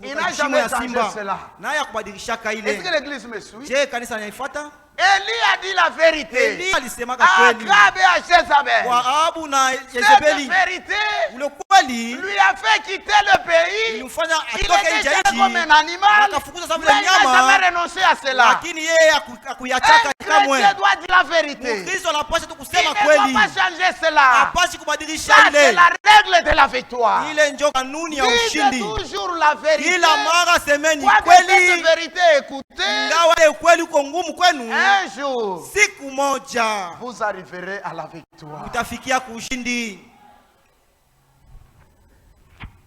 Il n'a katika shimo jamais ya changé simba. cela. Naye akubadilishaka Est-ce que ile. l'église me suit? Je, kanisa linaifuata? Élie a dit la vérité. Eli alisemaka kweli Akab et à Jézabel. kwa Ahabu na Cette Yezebeli. vérité Ule kweli lui a fait quitter le pays. ilimfanya Il atoke était nje ya déjà comme nchi, un animal, akafukuza sawa mais vile il n'a jamais nyama, renoncé à cela. lakini yeye hakuyataka Un kamwe. chrétien doit dire la vérité. Mkristo anapaswa tu Il kusema ne kweli, doit pas changer cela. hapashi kubadilisha Ça, c'est ile. la règle de la victoire. Ile ndio kanuni ya Dites ushindi. toujours la vérité. Kila mara semeni Quoi que cette kweli, vérité écoutez, ingawa ile ukweli uko ngumu kwenu, un jour, siku moja vous arriverez à la victoire. utafikia kuushindi.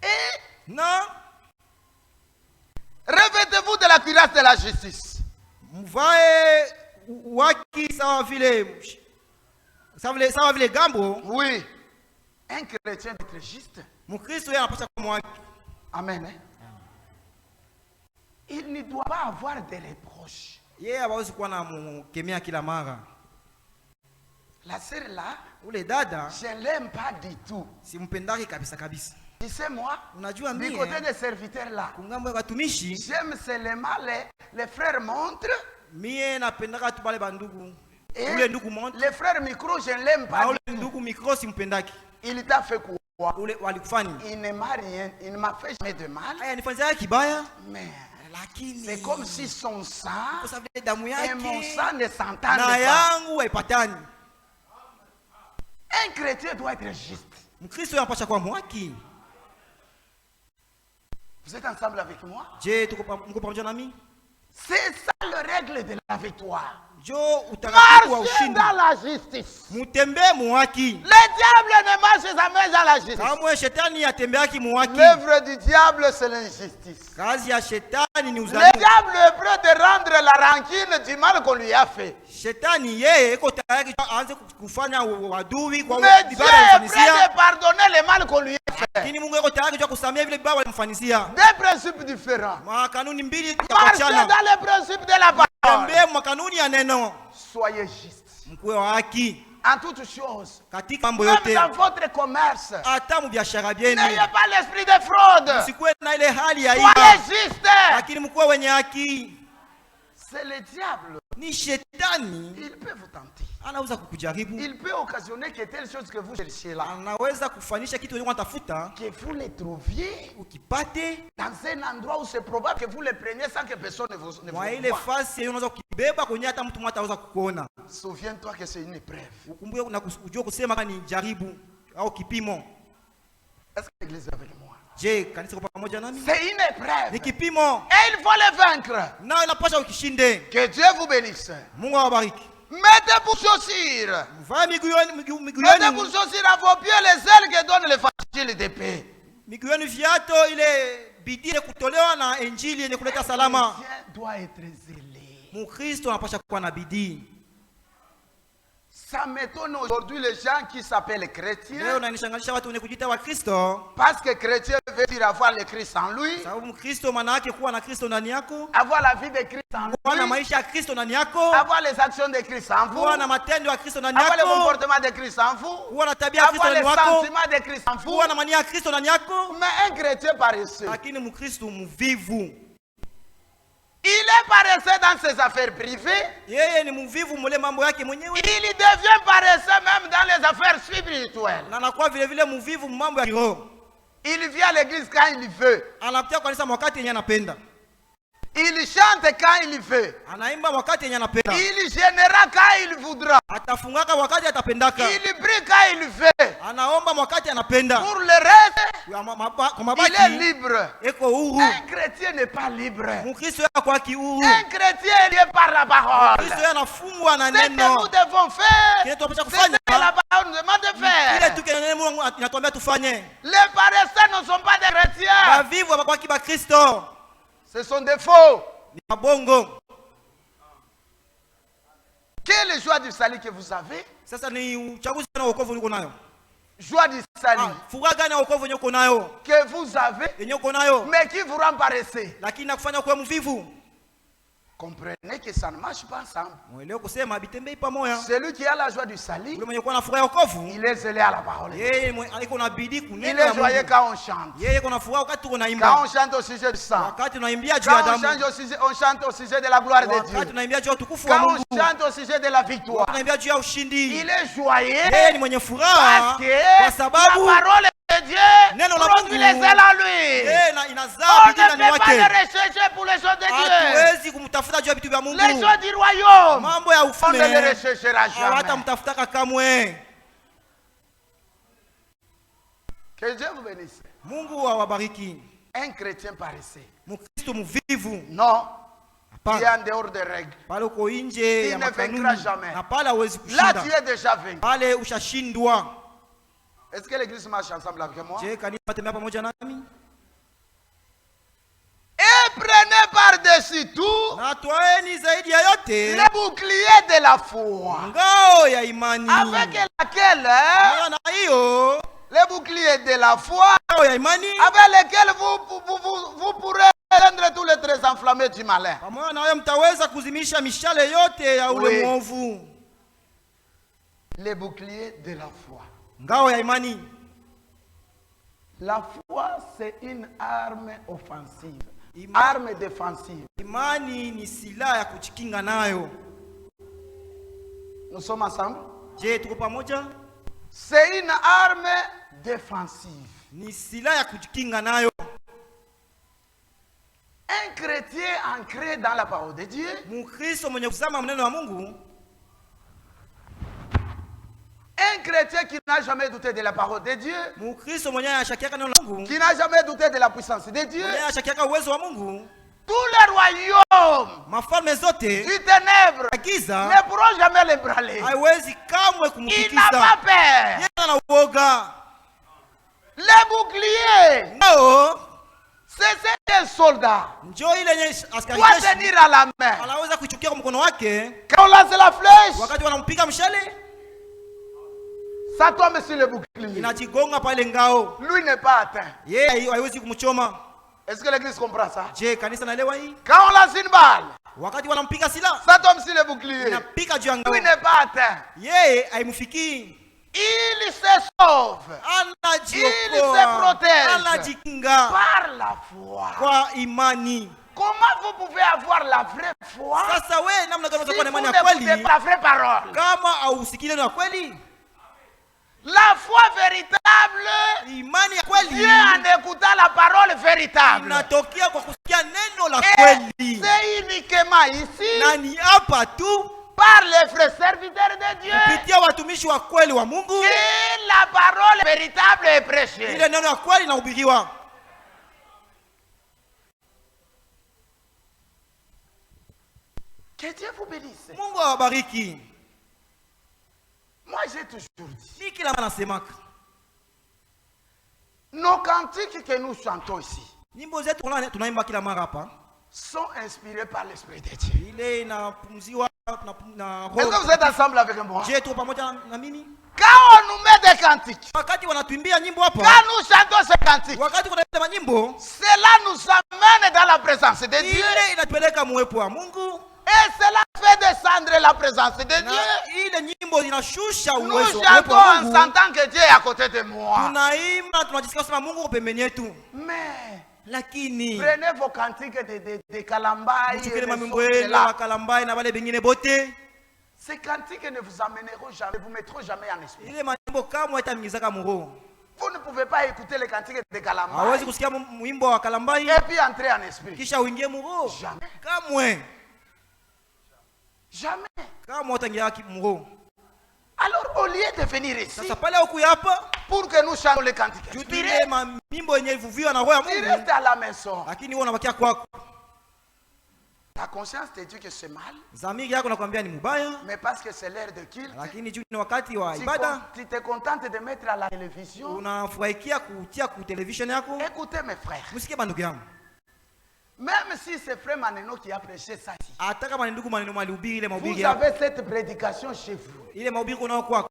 Et Na revêtez-vous de la cuirasse de la justice. mvae waki sawa vile gambo. Oui. Un chrétien doit être juste. Mkristo yeye anapaswa kuwa mwaki. Amen. Hein? Il ne doit pas avoir de reproches. Yeye hawezi kuwa na mkemea kila mara. La sœur là, Ule dada je ne l'aime pas du tout. simpendaki kabisa kabisa. Tu sais moi, Unajua du mimi côté des serviteurs là, kungambo ya watumishi j'aime seulement les frères montrent mie napendaka tu bale bandugu. et Ule ndugu montre les frères micro, je ne l'aime na pas. ule ndugu mikro simpendaki. Il t'a fait quoi? Ule walikufani. Il ne m'a rien, il ne m'a fait jamais de mal. Aya nifanyia kibaya Mais lakini c'est comme si son sang kwa sababu ile damu et mon yake sang ne s'entendent na pas. yangu haipatani. Un chrétien doit être juste. Mkristo anapaswa kuwa mwaki. Vous êtes ensemble avec moi? Je, mko pamoja nami? C'est ça la règle de la victoire. Jo utaratibu wa Marchez ushindi. dans la justice. Mutembee muwaki. Le diable ne marche jamais dans la justice. Kamwe shetani atembeaki muwaki. L'œuvre du diable, c'est l'injustice. Kazi ya shetani ni Le uzalimu. diable est prêt de rendre la rancune du mal qu'on lui a fait. Shetani yeye iko tayari aanze kufanya wadui kwa Mais Dieu vibaya est alimfanyisia. prêt de pardonner le mal qu'on lui a fait. Lakini Mungu yuko tayari kwa kusamea vile vibaya alimfanyisia. Des principes différents. Makanuni mbili ya Marchez kuachana. dans les principes de la parole. Tembee makanuni ya neno. Soyez juste. Mkuwe wa haki En toutes choses. katika mambo Même yote. dans votre commerce. Hata mu biashara byenu. N'ayez pas l'esprit de fraude. Msikuwe na ile hali ya Soyez iba. juste. Lakini mkuwe wenye haki. C'est le diable. Ni shetani Il peut vous tenter. anaweza kukujaribu. Il peut occasionner que telle chose que vous cherchez là, Anaweza kufanyisha kitu wewe unatafuta que vous le trouviez ukipate dans un endroit où c'est probable que vous le preniez sans que personne ne vous mwa ile voie. fasi unaweza kukibeba kwenye hata mtu mmoja ataweza kukuona. Souviens-toi que c'est une épreuve. Ukumbuke na ujue kusema kama ni jaribu au kipimo. Est-ce que l'église est avec moi? Je, kanisa kwa pamoja nami? C'est une épreuve. Ni kipimo. Et il faut le vaincre. Na inapaswa ukishinde. Que Dieu vous bénisse. Mungu awabariki. Mettez pour chaussures. Mvae miguu Mettez yenu. pour chaussures à vos pieds les ailes que donne l'évangile de paix. Miguu yenu viato ile bidii ile kutolewa na injili yenye kuleta salama. Le chrétien doit être zélé. Mkristo anapaswa kuwa na bidii. Ça m'étonne aujourd'hui les gens qui s'appellent Leo chrétiens. nanishanganisha watu wenye kujiita wa Kristo. Parce que chrétien veut dire avoir le Christ en lui. Sababu Mkristo maana yake kuwa na Kristo ndani yako. Avoir la vie de Christ en Kuwa na lui. maisha ya Kristo ndani yako. Avoir les actions de Christ en vous. Kuwa na matendo ya Kristo ndani Avoir le yako. comportement de Christ en vous. Kuwa na tabia ya Kristo Avoir les ndani yako. sentiments de Christ en vous. Kuwa na mania ya Kristo ndani yako. Mais un chrétien paresseux, Lakini Mkristo mvivu. il est paresseux dans ses affaires privées. Yeye ni mvivu mule mambo yake mwenyewe. Il devient paresseux même dans les affaires spirituelles. Na anakuwa vile vile mvivu mambo ya kiroho. Il vient à l'église quand il veut. Anapitia kanisa wakati yenye anapenda. Il chante quand il veut. Anaimba wakati yenye anapenda. Il gênera quand il voudra. Atafungaka wakati atapendaka. Il prie quand il veut. Anaomba wakati anapenda. Pour le reste, Kwa il est mabaki libre. eko huru. Un chrétien n'est pas libre. Mkristo yako kwa kiuru. Un chrétien est lié par la parole. Kristo yeye anafungwa na Ce que neno. nous devons faire, Kile tunapaswa c'est ce kufanya. que la parole nous demande de Kile faire. tu kile Mungu anatuambia tufanye. Les paresseux ne sont pas des chrétiens. Bavivu hapa kwa kiba Kristo. Ce sont des faux. Ni mabongo. Quelle est le choix du salut que vous avez? Sasa ni uchaguzi na wokovu uliko nayo. joie du salut furaha gani ya wokovu yenye uko nayo que vous avez, yenye uko nayo mais qui vous rend paresseux. lakini nakufanya kuwa mvivu. Comprenez que ça ne marche pas ensemble. Mwelewe kusema bitembei pamoja. Celui qui a la joie du salut, Yule mwenye kuwa na furaha ya wokovu il est zélé à la parole. yeye iko na bidii Il kunena est na joyeux Mungu. quand on chante. Yeye iko na furaha wakati tuko Quand naimba. on chante au sujet du sang. Wakati tunaimbia juu ya Quand damu. on chante au sujet de la gloire de Wakati Dieu. tunaimbia juu ya utukufu wa Quand Mungu. on chante au sujet de la victoire. Tunaimbia juu ya ushindi. Il est joyeux Yeye ni mwenye furaha parce que kwa la sababu parole de Dieu neno la produit Mungu les ailes en lui. yeye inazaa On bidii ne ndani peut pas le mwake. rechercher pour les choses de Dieu. Hatuwezi kumtafuta juu ya vitu vya Les Mungu. choses du royaume, Mambo ya on ne ufalme les recherchera jamais. hawatamtafutaka kamwe. Que Dieu vous bénisse. Mungu awabariki. Un chrétien paresseux. Mkristo mvivu Non, il est hapana, en dehors des règles. pale uko nje Il ya ne makanuni vaincra jamais. na pale hauwezi Là, tu kushinda, es déjà vaincu. pale ushashindwa. Est-ce que l'église marche ensemble avec moi? Je, kanisa tembea pamoja nami Et prenez par-dessus tout na twaeni zaidi ya yote le bouclier de la foi, ngao ya imani. avec laquelle, hein, Na hiyo le bouclier de la foi, ngao ya imani avec lequel vous pourrez éteindre tous les traits enflammés du malin. pamoja na wewe mtaweza kuzimisha mishale yote ya ule Oui. mwovu. Le bouclier de la foi. Ngao ya imani. La foi, c'est une arme offensive, Ima- arme défensive. Imani ni silaha ya kujikinga nayo. Nous sommes ensemble? Je, tuko pamoja? C'est une arme défensive. Ni silaha ya kujikinga nayo. Un chrétien ancré dans la parole de Dieu, Mkristo mwenye kusema maneno ya Mungu, un chrétien qui n'a jamais douté de la parole de Dieu, Mkristo mwenye anashakiaka neno la Mungu, qui n'a jamais douté de la puissance de Dieu, mwenye anashakiaka uwezo wa Mungu, tous les royaumes mafalme zote du ténèbre ya giza ne pourront jamais l'ébranler. haiwezi kamwe Il n'a kumtikisa. pas peur. Yeye ana uoga. Les boucliers, Ngao c'est un soldat njoo ile yenye askari doit jeshi tenir à la main. anaweza kuichukia kwa mkono wake Quand on lance la flèche, wakati wanampiga mshale, ça tombe sur le bouclier. inajigonga pale ngao. Lui n'est pas atteint. Yeye haiwezi kumchoma. Est-ce que l'église comprend ça? Je, kanisa naelewa hii? Quand on lance une balle, Wakati wanampiga silaha, ça tombe sur le bouclier. inapiga juu ya ngao. Lui n'est pas atteint. Yeye haimfikii. Il se sauve Anajiokoa, Il se protège. anajikinga par la foi. kwa imani. Comment vous pouvez avoir la vraie foi Sasa we namna gani si utakuwa na vous imani ya n'écoutez kweli pas la vraie parole? kama hausikii neno ya kweli? La foi véritable Imani ya kweli vient en écoutant la parole véritable. inatokea kwa kusikia neno la Et kweli, c'est uniquement ici, na ni hapa tu par les frères serviteurs de Dieu, kupitia watumishi wa kweli wa Mungu que la parole véritable est prêchée. ile neno ya kweli inahubiriwa. Que Dieu vous bénisse. Mungu awabariki. Moi, j'ai toujours dit, Ni kila mara nasemaka nos cantiques que nous chantons ici nyimbo zetu tunaimba kila mara hapa, sont inspirés par l'Esprit de Dieu. ile inapumziwa na Est-ce que roho. vous êtes ensemble avec moi? Je, tuko pamoja na mimi? Quand on nous met des cantiques, Wakati wanatuimbia nyimbo hapa, quand nous chantons ces cantiques, wakati kunaimba nyimbo, cela nous amène dans la présence de Dieu ile inatupeleka muwepo wa Mungu, et cela fait descendre la présence de na Dieu. ile nyimbo zinashusha Nous uwezo wa chantons uwepo wa en Mungu. sentant que Dieu est à côté de moi. Tunaimba tunajisikia kusema Mungu uko pembeni yetu, Mais lakini prenez vos cantiques de Kalambaye et mchukile de mamimbo yenu Sotela. wakalambai na wale bengine bote, Ces cantiques ne vous amèneront jamais, vous mettront jamais en esprit. ile mambo kama itamingizaka muroho. Vous ne pouvez pas écouter les cantiques de Hawezi Kalambaye kusikia mwimbo wa kalambai et puis entrer en esprit. kisha uingie muroho. Jamais. Kamwe, Jamais. kamwe utaingia muroho. Alors, au lieu de venir ici Sasa pale ukuya hapa pour que nous chantions les cantiques juu inspirés, tuimbe mamimbo yenye ivuviwa na roho ya tu Mungu, restes à la maison. lakini wewe unabakia kwako. Ta conscience te dit que c'est mal, Zamiri yako nakwambia ni mubaya, mais parce que c'est l'heure de culte, lakini juu ni wakati wa ibada, tu te contentes de mettre à la télévision. unafurahikia kutia ku television yako. Écoutez mes frères, Msikie bandugu yangu, même si c'est frère Maneno qui a prêché ça ici, hata kama ni ndugu maneno malihubiri ile mahubiri vous yako, avez cette prédication chez vous. ile mahubiri unao kwako,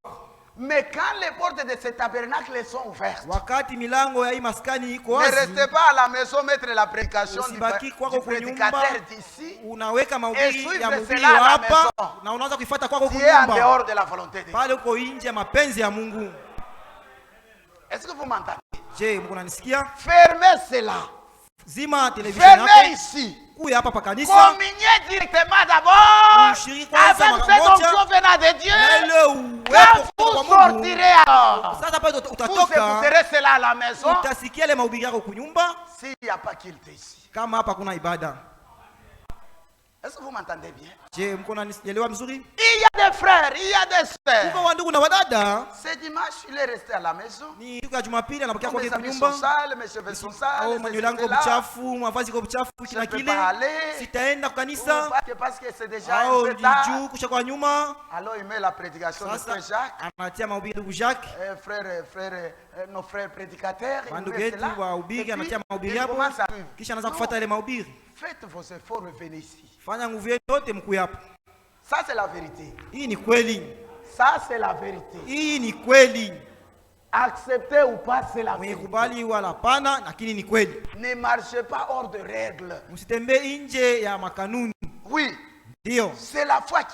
Mais quand les portes de ce tabernacle sont ouvertes, wakati milango ya hii maskani iko ne wazi, restez pas à la maison mettre la prédication du usibaki kwako kwa nyumba, prédicateur d'ici. unaweka mahubiri suivre ya mhubiri cela à la hapa maison. na unaanza kuifuata kwako Tu kwa es en nyumba, dehors de la volonté de Dieu. pale uko nje ya mapenzi ya Mungu. Est-ce que vous m'entendez? Je, mko unanisikia? Fermez cela. Zima television Fermez yako, ici. kuya hapa pa kanisa, Communiez directement d'abord ushiriki kwanza avec mara cette moja onction venant de Dieu. na ile Quand uwepo vous kwa Mungu. sortirez alors, Sasa pale vous utatoka, écouterez cela à la maison. utasikia ile mahubiri yako kunyumba, S'il n'y a pas culte ici. kama hapa kuna ibada. Est-ce que vous m'entendez bien? Je, mko unanielewa mzuri? Il y a des frères, il y a des sœurs. Kuko wandugu na wadada, Ce dimanche, il est resté à la maison. ni siku ya Jumapili anabakia Mes kwake kwa amis nyumba. sont sales, mes cheveux sont sales. Au ceci, manywele yangu cela. mchafu, mavazi kwa mchafu, kila peux kile. pas aller. Sitaenda kwa kanisa. Parce que c'est déjà Au un peu tard. juu kusha kwa nyuma. Alors il met la prédication de Frère Sasa Jacques. anatia mahubiri ndugu Jacques. Nos frères prédicateurs. il Bandugu met yetu cela. wahubiri Et puis, anatia mahubiri il hapo. commence à suivre. Kisha anaanza Non, kufuata ile mahubiri. faites vos efforts, revenez ici. Fanya nguvu yenu yote mkuu hapa. Ça c'est la vérité. Hii ni kweli. Ça c'est la vérité. Hii ni kweli. Acceptez ou pas, c'est la Mwenye vérité. kubali wala hapana, lakini ni kweli. Ne marchez pas hors de règles. Msitembee nje ya makanuni. Oui, Ndio. c'est la foi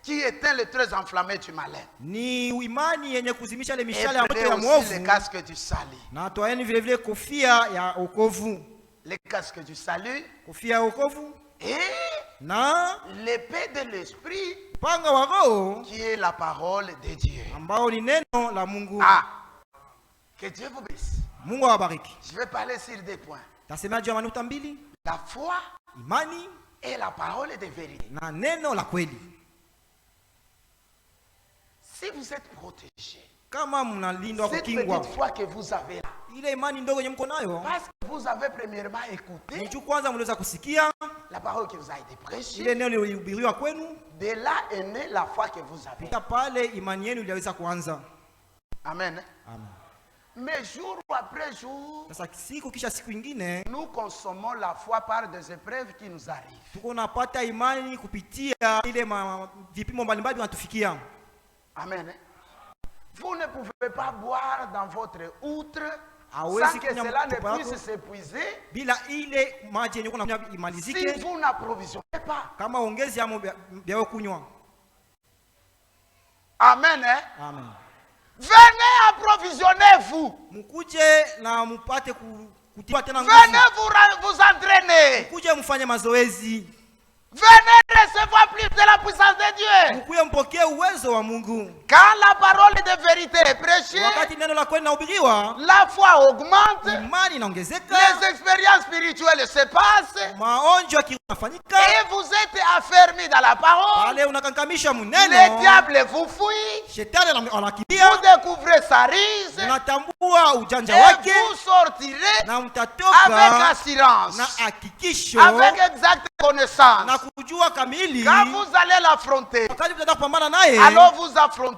qui éteint les traits enflammés du malin. Ni imani yenye kuzimisha ile Et mishale ya moto prenez ya aussi mwovu. les casques du salut. Na toaeni vile vile kofia ya wokovu. Les casques du salut Kofia ya wokovu et na l'épée de l'esprit upanga wa Roho qui est la parole de Dieu. ambao ni neno la Mungu. Ah, que Dieu vous bénisse. Mungu awabariki. Je vais parler sur deux points. Tasema juu ya manuta mbili, La foi imani et la parole de vérité. na neno la kweli. Si vous êtes protégé, Kama mnalindwa cette kukingwa, petite foi que vous avez là, ile imani ndogo yenye mko nayo, parce que vous avez premièrement ni écouté juu kwanza mliweza kusikia la parole qui vous a été prêchée, ile neno lilihubiriwa kwenu, de là est née la foi que vous avez. pita pale imani yenu iliweza kuanza. Amen. Amen. Mais jour après jour, Sasa siku kisha siku ingine nous consommons la foi par des épreuves qui nous arrivent. tuko napata imani kupitia ile vipimo mbalimbali vinatufikia. Amen. Vous ne pouvez pas boire dans votre outre Hawezi sans que kunywa cela ne mtupa wako puisse s'épuiser bila ile maji yenye kuna si imalizike, vous n'approvisionnez pas. kama ongezi amo vya kunywa. Amen. Hein? Amen. Venez approvisionnez-vous. Mkuje na mpate kutiwa tena nguvu. Venez vous entraîner. Mkuje mfanye mazoezi. Venez recevoir plus de la puissance de Dieu. Mkuje mpokee uwezo wa Mungu. Quand la parole de vérité est prêchée, Wakati neno la kweli linahubiriwa, la foi augmente, imani inaongezeka, les expériences spirituelles se passent maonjo yanafanyika, et vous êtes affermis dans la parole. pale unakankamisha Le muneno, diable vous fuit. shetani anakimbia, Vous découvrez sa rise unatambua ujanja et wake vous sortirez na avec mtatoka assurance, na hakikisho avec exacte connaissance. na kujua kamili. Quand vous allez l'affronter, Wakati mtataka kupambana naye, alors vous affronterez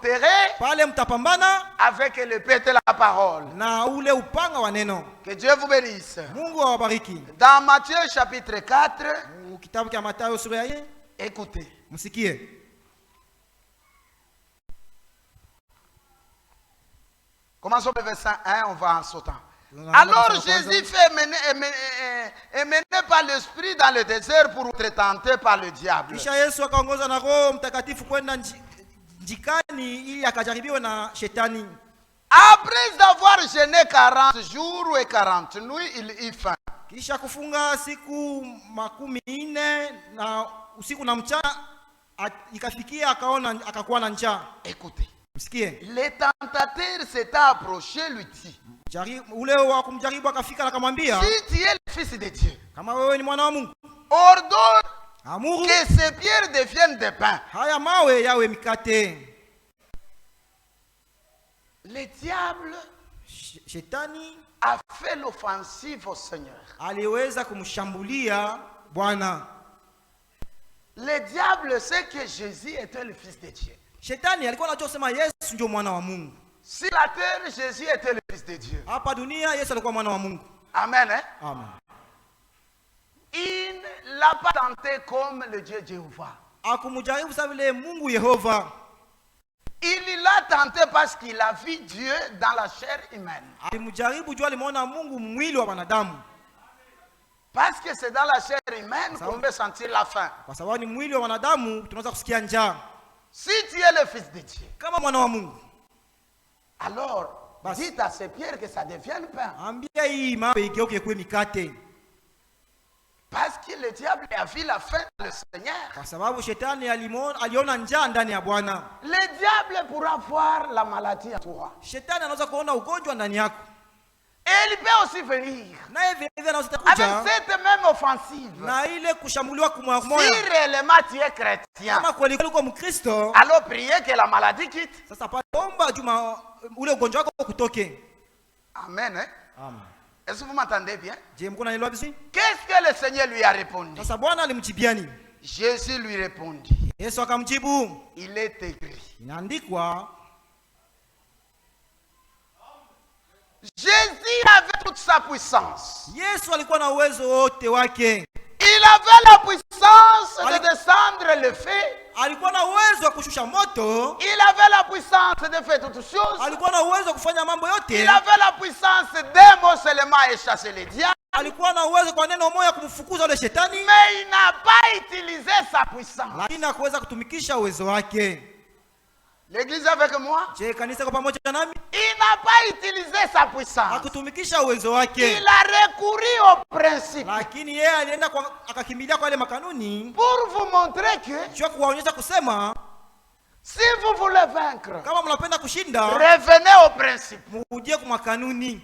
pale mtapambana avec l'épée de la parole. na ule upanga wa neno. Que Dieu vous bénisse. Mungu awabariki. Dans Matthieu chapitre 4, Kitabu cha Mathayo sura ya 4, écoutez. msikie. Commençons le verset 1, on va en sautant. Alors Jésus fait mené par l'Esprit dans le désert pour être tenté par le diable. Kisha Yesu akaongozwa na Roho Mtakatifu kwenda njikani ili akajaribiwe na shetani. Après avoir jeûné 40 jours et 40 nuits, il eut faim. Kisha kufunga siku 40 na usiku na mchana, ikafikia akakuwa na njaa. Écoutez. Msikie. Les tentateurs s'étant approchés, lui dit, Ule wa kumjaribu akafika na akamwambia, si tu es le fils de Dieu, kama wewe ni mwana wa Mungu, ordonne amuru que ces pierres deviennent des pains. haya mawe yawe mikate. Le diable Shetani a fait l'offensive au Seigneur. aliweza kumshambulia Bwana. Le diable sait que Jésus était le fils de Dieu. Shetani alikuwa anajua kusema Yesu ndio mwana wa Mungu. Sur la terre, Jésus était le fils de Dieu. Hapa dunia Yesu alikuwa mwana wa Mungu. Amen. Hein? Amen. Il ne l'a pas tenté comme le Dieu Jéhovah. Akumjaribu sawa vile Mungu Yehova. Il l'a tenté parce qu'il a vu Dieu dans la chair humaine. Alimjaribu juu alimuona Mungu mwili wa wanadamu. Parce que c'est dans la chair humaine qu'on peut sentir la faim. Kwa sababu ni mwili wa wanadamu tunaweza kusikia njaa. Si tu es le fils de Dieu, Kama mwana wa Mungu, alors dites à ces pierres que ça devienne pain. ambia hii mawe igeuke kuwe mikate. Parce que le diable a vu la faim dans le Seigneur. Kwa sababu shetani aliona njaa ndani ya Bwana. Le diable pourra voir la maladie en toi. Shetani anaweza kuona ugonjwa ndani yako. Et il peut aussi venir Naye vile vile anaweza avec kuja cette même offensive. na ile kushambuliwa kwa Si moyo. réellement tu es chrétien, Kama kweli kweli uko Mkristo, alors priez que la maladie quitte. sasa pale omba juma ule ugonjwa wako kutoke. Amen. Hein? Amen. Est-ce que vous m'entendez bien? Je, mko naelewa vizuri? Qu'est-ce que le Seigneur lui a répondu? Sasa Bwana alimjibia nini? Jésus lui répondit. Yesu akamjibu, Il est écrit. inaandikwa. Jésus avait toute sa puissance. Yesu alikuwa na uwezo wote wake. Il avait la puissance de descendre le feu. Alikuwa na uwezo wa kushusha moto. Il avait la puissance de faire toutes choses. Alikuwa na uwezo wa kufanya mambo yote. Il avait la puissance d'un mot seulement et chasser les diables. Alikuwa na uwezo kwa neno moja kumfukuza yule shetani, Mais il n'a pas utilisé sa puissance. lakini hakuweza kutumikisha uwezo wake. L'église avec moi? Je, kanisa kwa pamoja nami? Il n'a pas utilisé sa puissance. Hakutumikisha uwezo wake. Il a recouru au principe. Lakini yeye alienda akakimbilia kwa ile makanuni Pour vous montrer que juu kuwaonyesha kusema si vous voulez vaincre, kama mnapenda kushinda revenez au principe. muje kwa makanuni.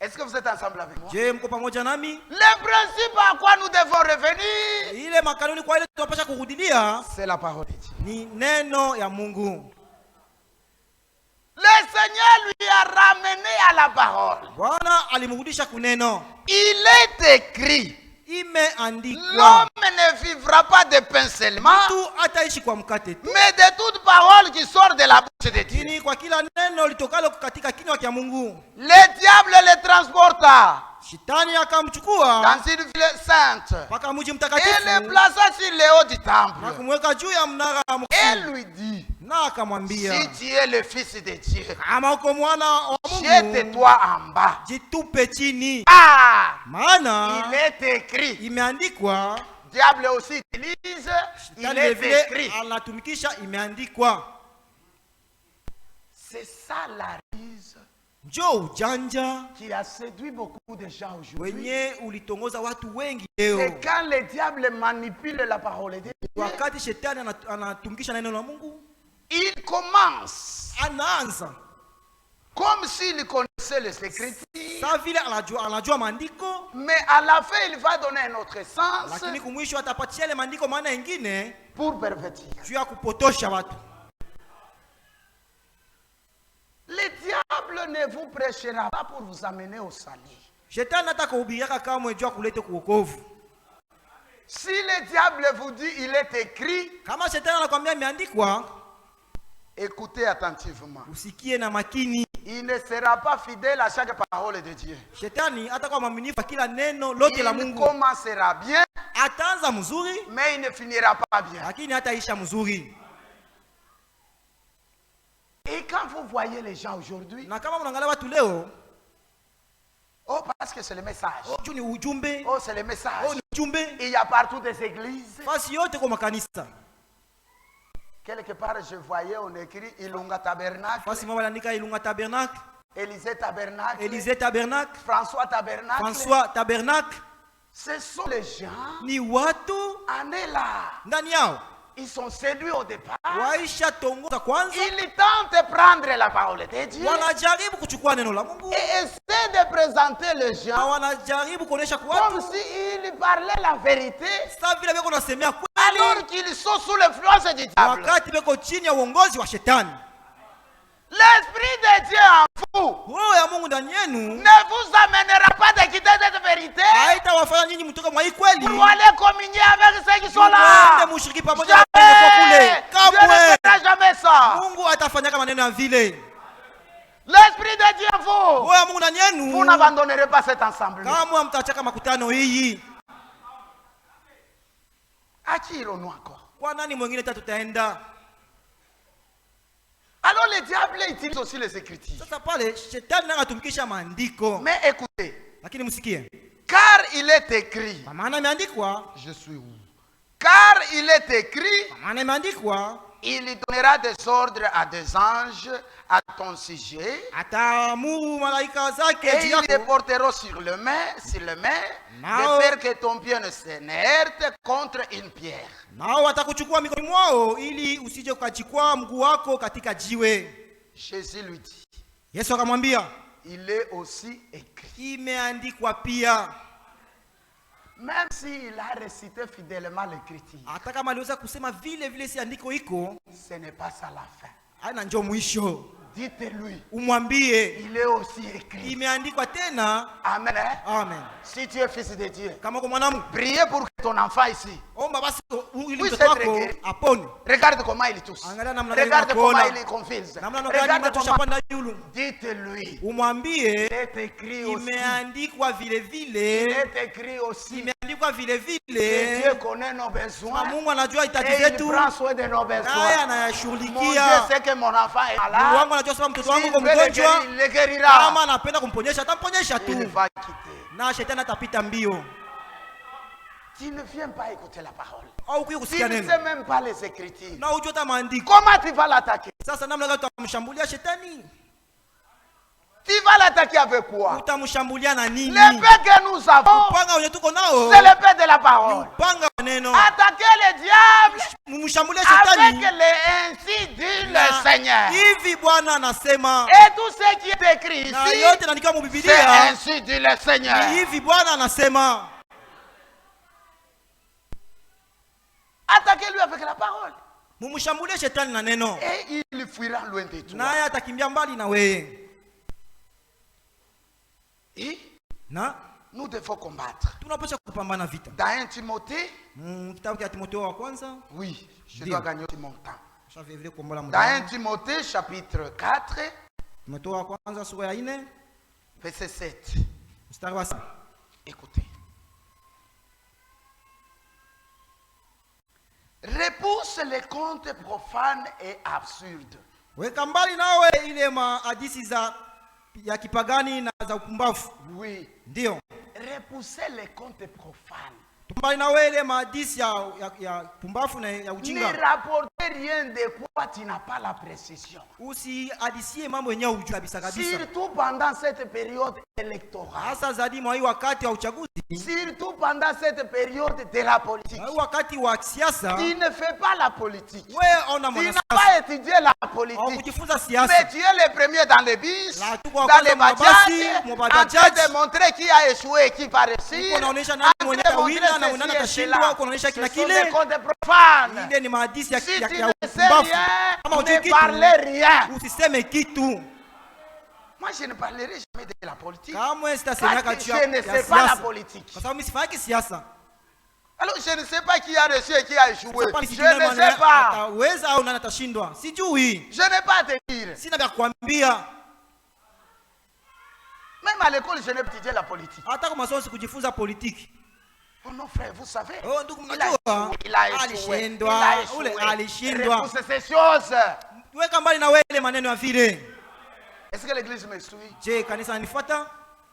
Est-ce que vous êtes ensemble avec moi? Je, mko pamoja nami? Le principe à quoi nous devons revenir, Ile makanuni kwa ile tunapaswa kurudilia c'est la parole de Dieu. ni neno ya Mungu. Le Seigneur lui a ramené à la parole. Bwana alimrudisha kuneno. Il est écrit, Imeandikwa, l'homme ne vivra pas de pain seulement, tu ataishi kwa mkate tu, mais de toute parole qui sort de la bouche de Dieu. lakini kwa kila neno litokalo katika kinywa cha Mungu. Le diable le transporta Shetani akamchukua dans une ville sainte mpaka mji et le mtakatifu plaça sur le haut du na temple. kumweka juu ya mnara wa Et Mungu lui dit, na akamwambia, si tu es le fils de Dieu, kama uko mwana wa Mungu jette-toi en bas. jitupe chini, Ah, maana il est écrit. imeandikwa. Diable aussi utilise, il Shetani est vile écrit. anatumikisha imeandikwa. C'est ça la ruse Njoo ujanja qui a séduit beaucoup de gens aujourd'hui. wenye ulitongoza watu wengi C'est leo. quand le diable manipule la parole de Dieu, Wakati shetani anatumikisha neno la Mungu, il commence anaanza comme s'il connaissait les Écritures, saa vile anajua maandiko, mais à la fin il va donner un autre sens lakini kumwisho atapatia ile maandiko maana ingine pour pervertir. juu ya kupotosha watu. Le diable ne vous prêchera pas pour vous amener au salut. Shetani hata kuhubiriaka kama juu ya kuleta kuokovu. Si le diable vous dit il est écrit, Kama shetani anakuambia imeandikwa, écoutez attentivement. usikie na makini. Il ne sera pas fidèle à chaque parole de Dieu. Shetani hata kwa mwaminifu kwa kila neno lote la Il Mungu. commencera bien, Ataanza mzuri, mais il ne finira pas bien. lakini hataisha mzuri. Et quand vous voyez les gens aujourd'hui, Na kama mnaangalia watu leo, oh, parce que c'est le message. juu ni ujumbe, Oh, c'est le message. ni ujumbe. Il y a partout des églises. Fasi yote kwa makanisa. Quelque part, je voyais, on écrit Ilunga Tabernacle, Fasi mama andika Ilunga Tabernacle, Élisée Tabernacle, Élisée Tabernacle, François Tabernacle. François Tabernacle. Ce sont les gens, Ni watu en est là. ndani yao Ils sont séduits au départ. waisha tongoza kwanza, Ils tentent de prendre la parole de Dieu wanajaribu kuchukua neno la Mungu et essaient de présenter les na gens wanajaribu kuonesha kwa comme watu s'ils parlaient la vérité sasa vile beko nasemea kweli, alors qu'ils sont sous l'influence du diable. wakati beko chini ya uongozi wa shetani. L'Esprit de Dieu en vous Roho ya Mungu ndani yenu ne vous amènera pas de quitter cette vérité haitawafanya nyinyi mtoke mwa hii kweli pour aller communier avec ceux qui sont là. mwende mushiriki pamoja na wale kwa Jamais! kule. Dieu ne Kamwe fera jamais ça. Mungu atafanya kama neno ya vile. L'Esprit de Dieu en vous, Roho ya Mungu ndani vous yenu n'abandonnerez pas cet ensemble. kama mtachaka makutano hii. À qui irons-nous encore? Kwa nani mwingine tutaenda? le diable utilise aussi les Écritures. Sasa pale shetani naye anatumikisha maandiko. Mais écoutez, Lakini msikie. car il est écrit, Kwa maana imeandikwa, je suis où? Car il est écrit, kwa maana imeandikwa, il donnera des ordres à des anges à ton sujet, ataamuru malaika zake et juu ils te yako, porteront sur le main, de Nao- faire que ton pied ne se heurte contre une pierre. nao watakuchukua mikononi mwao ili usije ukajikwaa mguu wako katika jiwe. Jésus lui dit, Yesu akamwambia, il est aussi écrit. imeandikwa pia. Même s'il a récité fidèlement l'écriture, Hata kama aliweza kusema vile vile si andiko iko, ce n'est pas ça la fin. haina njoo mwisho. Dites-lui, Umwambie il est aussi écrit. imeandikwa tena. Amen. Hein? Amen. Si tu es fils de Dieu, Kama uko mwanamu, priez pour que ton enfant ici, omba basi ili Oui, mtoto c'est wako très apone. regarde comment il tousse. Angalia namna gani Regarde comment anakuona. il confuse. Namna gani Regarde matusha comment. panda yulu. Dites-lui, Umwambie il est écrit aussi. imeandikwa vile Il vile. est écrit aussi. Imeandikwa vile Que vile. Dieu connaît nos Na besoins Mungu anajua hitaji et il zetu, prend soin de nos naye besoins. Mon Dieu anayashughulikia. sait que mon enfant est Mungu malade. wangu anajua sababu mtoto wangu S'il uko veut le mgonjwa. guérir, il le Kama guérira. anapenda kumponyesha atamponyesha Il tu, va quitter. na shetani atapita mbio. Tu ne viens pas écouter la parole. Au kuyo Tu kusikia ne neno sais même pas les Écritures. na ujue hata maandiko. Comment tu vas l'attaquer? Sasa namna gani utamshambulia shetani? Tu vas l'attaquer avec quoi? Utamshambulia na nini? L'épée que nous avons, Upanga wenye tuko nao c'est l'épée de la parole. upanga wa neno. Attaquer le diable Mumshambulie avec shetani les ainsi dit le na Seigneur. hivi Bwana anasema, Et tout ce qui est écrit na ici, yote naandikiwa mu c'est Biblia ainsi dit le ni Seigneur. hivi Bwana anasema. Attaquez-lui avec la parole. Mumshambulie shetani na neno, Et il fuira loin de toi. naye atakimbia mbali na wewe. Et Na nous devons combattre. tunapaswa kupambana vita. Dans 1 Timothée, Kitabu cha Timotheo wa kwanza, oui, je Dis. dois gagner aussi mon temps. shafi vile kuombola Dans muda. 1 Timothée, chapitre 4, Timotheo wa kwanza sura ya 4 verset 7. mstari wa 7. Écoutez. Repousse les contes profanes et absurdes. Weka mbali nawe ile hadithi za ya kipagani na za upumbavu. Oui. Ndio. Repoussez les contes profanes. Tumbali nawe ile hadithi ya pumbavu na ya Ne ujinga. rapportez rien de quoi tu n'as pas la précision. Usihadisie mambo yenyewe ujue kabisa kabisa. Surtout pendant cette période électorale. Hasa zaidi mwa hii wakati wa uchaguzi, Surtout pendant cette période de la politique. na hii wakati wa siasa, Tu ne fais pas la politique. wewe ona Tu mwanasiasa. n'as pas étudié la politique. Hakujifunza Mais siasa. tu es le premier dans les bus, La tuko dans kwanza les mabasi, bajages, en mwabajaji. train de montrer qui a échoué et qui va réussir. Uko unaonesha nani En mwenye train de atawina montrer na nani ceci et atashindwa, cela. uko unaonesha Ce kila sont kile. des contes profanes. Ile ni mahadithi ya Si tu ya ne sais upumbavu. rien, Kama hujui ne kitu, parlez rien. usiseme kitu. Moi, je ne parlerai jamais de la politique. Kamwe sitasemeka Parce juu que je ne ya sais pas la siasa. politique. Kwa sababu mimi sifaki siasa. Alors, je ne sais pas qui a réussi et qui a échoué. Sasa Je sijui nani ne sais pas. ataweza au nani atashindwa. Sijui. Je n'ai pas à te dire. Sina vya kuambia. Même à l'école, je n'ai pas étudié la politique. Hata kwa masomo sikujifunza politiki. Oh non, frère, vous savez. Oh, ndugu Il a mnajua, échoué, il a échoué, alishindwa, il a échoué. ule alishindwa. Repoussez ces choses. Weka mbali na wewe ile maneno ya vile. Est-ce que l'église me suit? Je, kanisa nanifuata?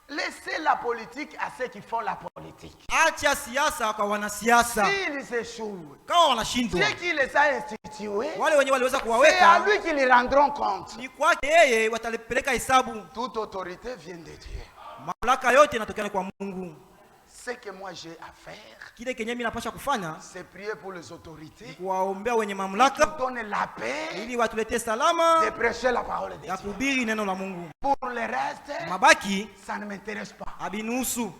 Laissez la politique à ceux qui font la politique. Acha siasa kwa wanasiasa. S'ils échouent, Kama wanashindwa, ceux qui les a institués, wale wenye waliweza c'est à kuwaweka lui qu'ils rendront compte. ni kwake yeye, watalipeleka hesabu. Toute autorité vient de Dieu. Mamlaka yote inatokana kwa Mungu. Ce que moi j'ai à faire, Kile kenye mimi napasha kufanya c'est prier pour les autorités, kuwaombea wenye qui mamlaka donnent la paix, ili watuletee salama de prêcher la parole de ya Dieu. kuhubiri neno la Mungu. Pour le reste, Mabaki ça ne m'intéresse pas. abinusu.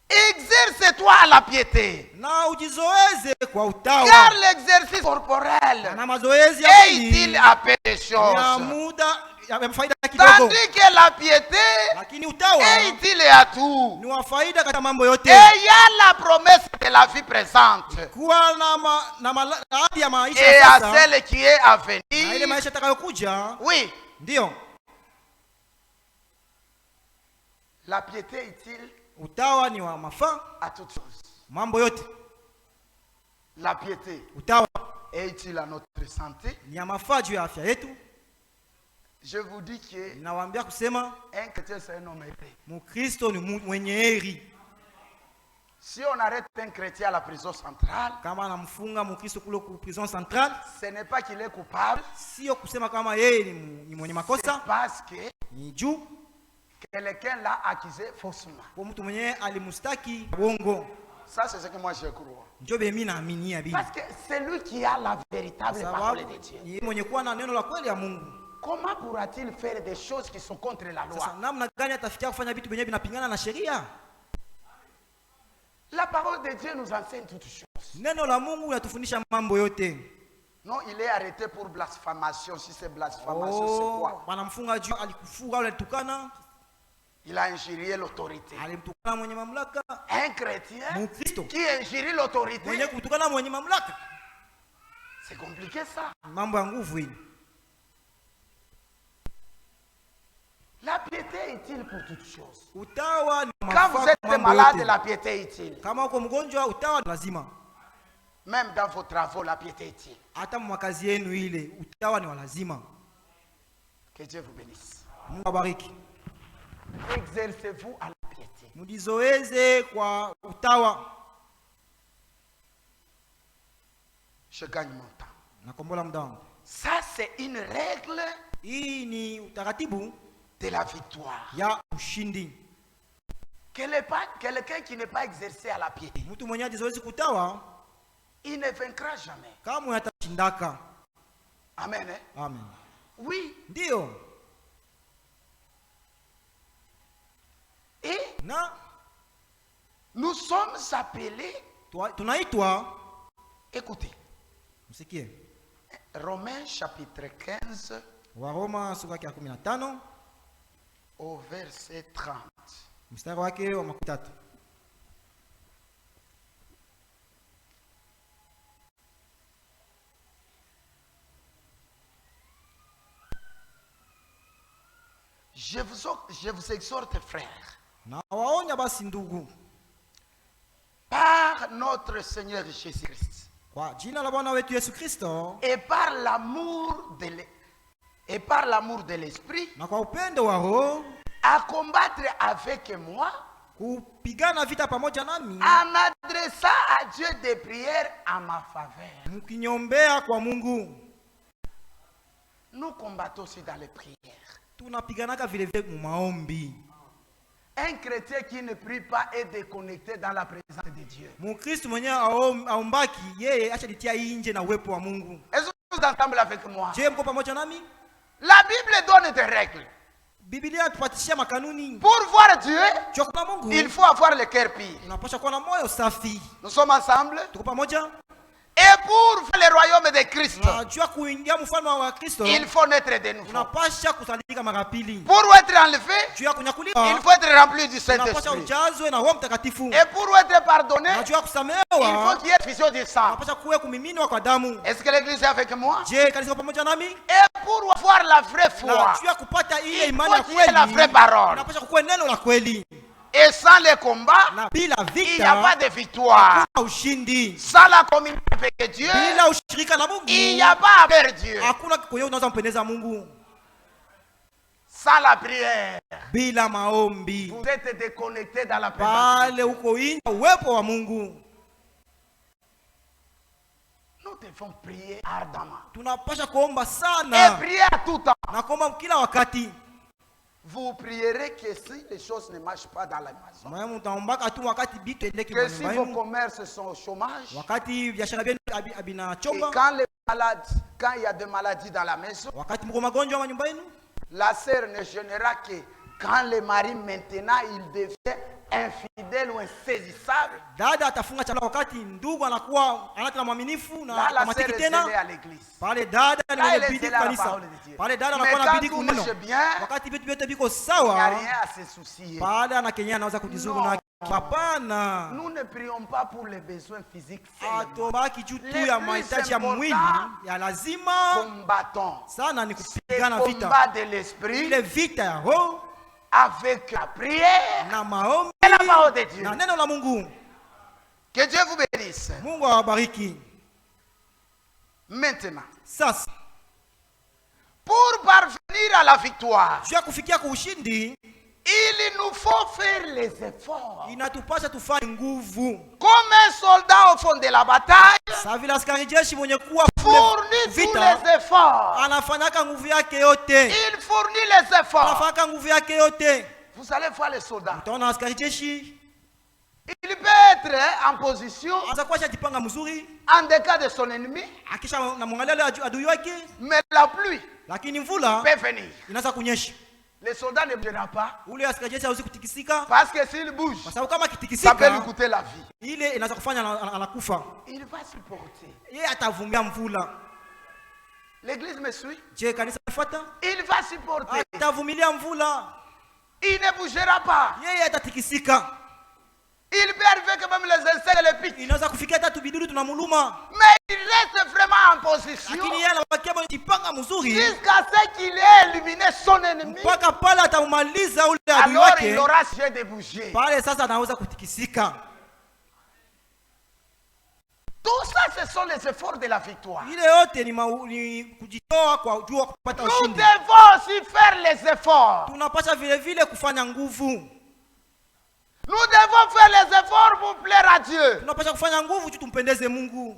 Exerce-toi à la piété. Na ujizoeze kwa utawa. Car l'exercice corporel Na mazoezi ya est mwili utile à peu de ya choses. muda ya faida kidogo, Tandis que la piété lakini utawa est utile à tout. ni wa faida katika mambo yote. Et il y a la promesse de la vie présente. Kuwa na ahadi ya maisha Et ya à sasa celle qui est à na ile venir. maisha itakayokuja. Oui, Ndio la piété est utile utawa ni wa mafaa à toutes choses. mambo yote. La piété Utawa est utile à notre santé. ni ya mafaa juu ya afya yetu. Je vous dis que Ninawaambia kusema un chrétien c'est un homme épais. Mkristo ni mwenye heri. Si on arrête un chrétien à la prison centrale, Kama anamfunga Mkristo kule ku prison centrale, ce n'est pas qu'il est coupable, sio kusema kama yeye ni mwenye c'est makosa, parce que ni juu quelqu'un l'a accusé faussement. kwa mtu mwenye alimustaki bongo. Ça, c'est ce que moi je crois. Ndio mimi naaminia bibi. Parce que c'est lui qui a la véritable parole Sababu de Dieu. ni yeye mwenye kuwa na neno la kweli ya Mungu. Comment pourra-t-il faire des choses qui sont contre la Sasa loi? namna gani atafikia kufanya vitu vyenyewe vinapingana na sheria? La parole de Dieu nous enseigne toutes choses. Neno la Mungu linatufundisha mambo yote. Non, il est arrêté pour blasphémation. Si c'est blasphémation, c'est quoi? Wanamfunga juu alikufuga au alitukana, Il a injurié l'autorité. alimtukana mwenye mamlaka. Un chrétien Mkristo qui injurie l'autorité, mwenye kutukana mwenye mamlaka, c'est compliqué ça. mambo ya nguvu hii. La piété est utile pour toutes choses. Utawa ni Quand vous mafaa êtes kwa mambo malade, yote. la piété est utile. Kama uko mgonjwa, utawa ni lazima. Même dans vos travaux, la piété est utile. Hata mwakazi yenu ile, utawa ni wa lazima. Que Dieu vous bénisse. Mungu abariki. Exercez-vous à la piété. Mujizoeze kwa utawa. Je gagne mon temps. Nakombola muda wangu. Ça, c'est une règle Hii ni utaratibu de la victoire. ya ushindi. Quelqu'un qui n'est pas exercé à la piété, Mtu mwenye ajizoezi kutawa, il ne vaincra jamais. kama atashindaka. Amen. Amen. Oui. Ndio. Et Na nous sommes appelés, tunaitwa, écoutez, msikie. Romains chapitre 15 Waroma sura ya 15 au verset 30. mstari wake wa 3. Je vous exhorte, frères, Na waonya basi ndugu, par notre Seigneur Jésus-Christ kwa jina la Bwana wetu Yesu Kristo et par l'amour de l'Esprit, na kwa upendo wa Roho, à combattre avec moi kupigana vita pamoja nami, en adressant à Dieu des prières en ma faveur. mkinyombea kwa Mungu. Nous combattons aussi dans les prières. Tunapiganaka vile vile mu maombi. Un chrétien qui ne prie pas est déconnecté dans la présence de Dieu. Mkristo mwenyewe aombaki, yeye acha litia nje na uwepo wa Mungu. Est-ce que vous êtes ensemble avec moi? Je, mko pamoja nami? La Bible donne des règles. Biblia tupatishia makanuni. Pour voir Dieu, Chokuna Mungu, il faut avoir le cœur pur. unapaswa kuwa na moyo safi. Nous sommes ensemble. Tuko pamoja? Et pour faire le royaume de Christ, Unajua kuingia mfalme wa Kristo, il faut naître de nouveau. unapasha kusalika mara pili. Pour être enlevé, Juu ya kunyakuliwa, il faut être rempli du unapasha Saint-Esprit. ujazwe na Roho Mtakatifu. Et pour être pardonné, Unajua il faut kusamehewa, qu'il y ait fusion du sang. unapasha kuwe kumiminwa kwa damu. Est-ce que l'église est avec moi? Je, kanisa pamoja nami? Et pour avoir la vraie foi, Na juu ya kupata ile il imani ya faut qu'il y ait la kweli, vraie parole. unapasha kuwe neno la kweli. Et sans les combats, Na bila il n'y a pas vita de victoire. hakuna ushindi. Sans la communion avec Dieu, Bila ushirika na Mungu il n'y a pas à faire Dieu. hakuna kwenye unaweza mpendeza Mungu. Sans la prière, Bila maombi, vous êtes déconnecté dans la présence. pale uko nje uwepo wa Mungu. Nous devons prier ardemment. Tunapasha kuomba Et sana prier à tout temps. na kuomba kila wakati. Vous prierez que si les choses ne marchent pas dans la maison, Mwamu utaombaka tu wakati bitu endeke que si nyumba vos yenu, commerces sont au chômage, wakati biashara vyenu et vinachomba, quand il y a des maladies dans la maison, wakati mko magonjwa wa nyumba yenu, la sœur ne gênera que quand le mari maintenant il devient infidèle ou insaisissable, dada atafunga chala wakati ndugu anakuwa anataka mwaminifu na là la sœur kamatiki est zélée à tena. l'église. Pale dada Là, ni elle est bidii zélée à la kanisa. parole de Dieu. Pale dada Mais anakuwa na quand bidii tout kuneno. marche bien, Wakati vitu vyote viko il n'y a sawa, rien à se soucier. pale ana Kenya anaweza kujizuru No. na hapana. Nous ne prions pas pour les besoins physiques seulement. Atombaki juu Le tu ya plus mahitaji ya important, mwili ya lazima Combattons sana ni le kupigana vita. combat de l'esprit Ile vita ya roho avec la prière na maombi et la parole de Dieu. na neno la Mungu. Que Dieu vous bénisse. Mungu awabariki. Maintenant, Sasa pour parvenir à la victoire, juu ya kufikia kwa ushindi il nous faut faire les efforts. inatupasha tufanye nguvu. Comme un soldat au fond de la bataille Sa vile askari jeshi mwenye kuwa fournit tous vita les efforts. anafanyaka nguvu yake yote, Il fournit les efforts. anafanyaka nguvu yake yote. Vous allez voir les soldats. Utaona askari jeshi Il peut être en position anza kuwa jipanga mzuri en des cas de son ennemi, akisha na mwangalia adui wake, mais la pluie lakini mvula peut venir. inaanza kunyesha. Les soldats ne bougera pas Ule askari jeshi hawezi kutikisika parce que s'il bouge, kwa sababu kama ça peut lui kitikisika coûter la vie. ile inaweza kufanya anakufa. Il va supporter. Yeye atavumilia mvula. L'église me suit. Je, kanisa lifuata? Il va supporter. Atavumilia mvula. Il ne bougera pas. Yeye atatikisika. Il peut arriver que même les insectes le piquent. Inaweza kufikia hata tubidudu tunamuluma. Mais il reste vraiment en position Lakini yeye anabakia mjipanga mzuri jusqu'à ce qu'il ait éliminé son ennemi. mpaka pale atamaliza ule adui Alors wake. il aura sujet de bouger. Pale sasa anaweza kutikisika. Tout ça, ce sont les efforts de la victoire. Ile yote ni kujitoa kwa jua kupata Nous ushindi. devons aussi faire les efforts. Tunapaswa vile vile kufanya nguvu. Nous devons faire les efforts pour plaire à Dieu. Tunapaswa kufanya nguvu juu tumpendeze Mungu.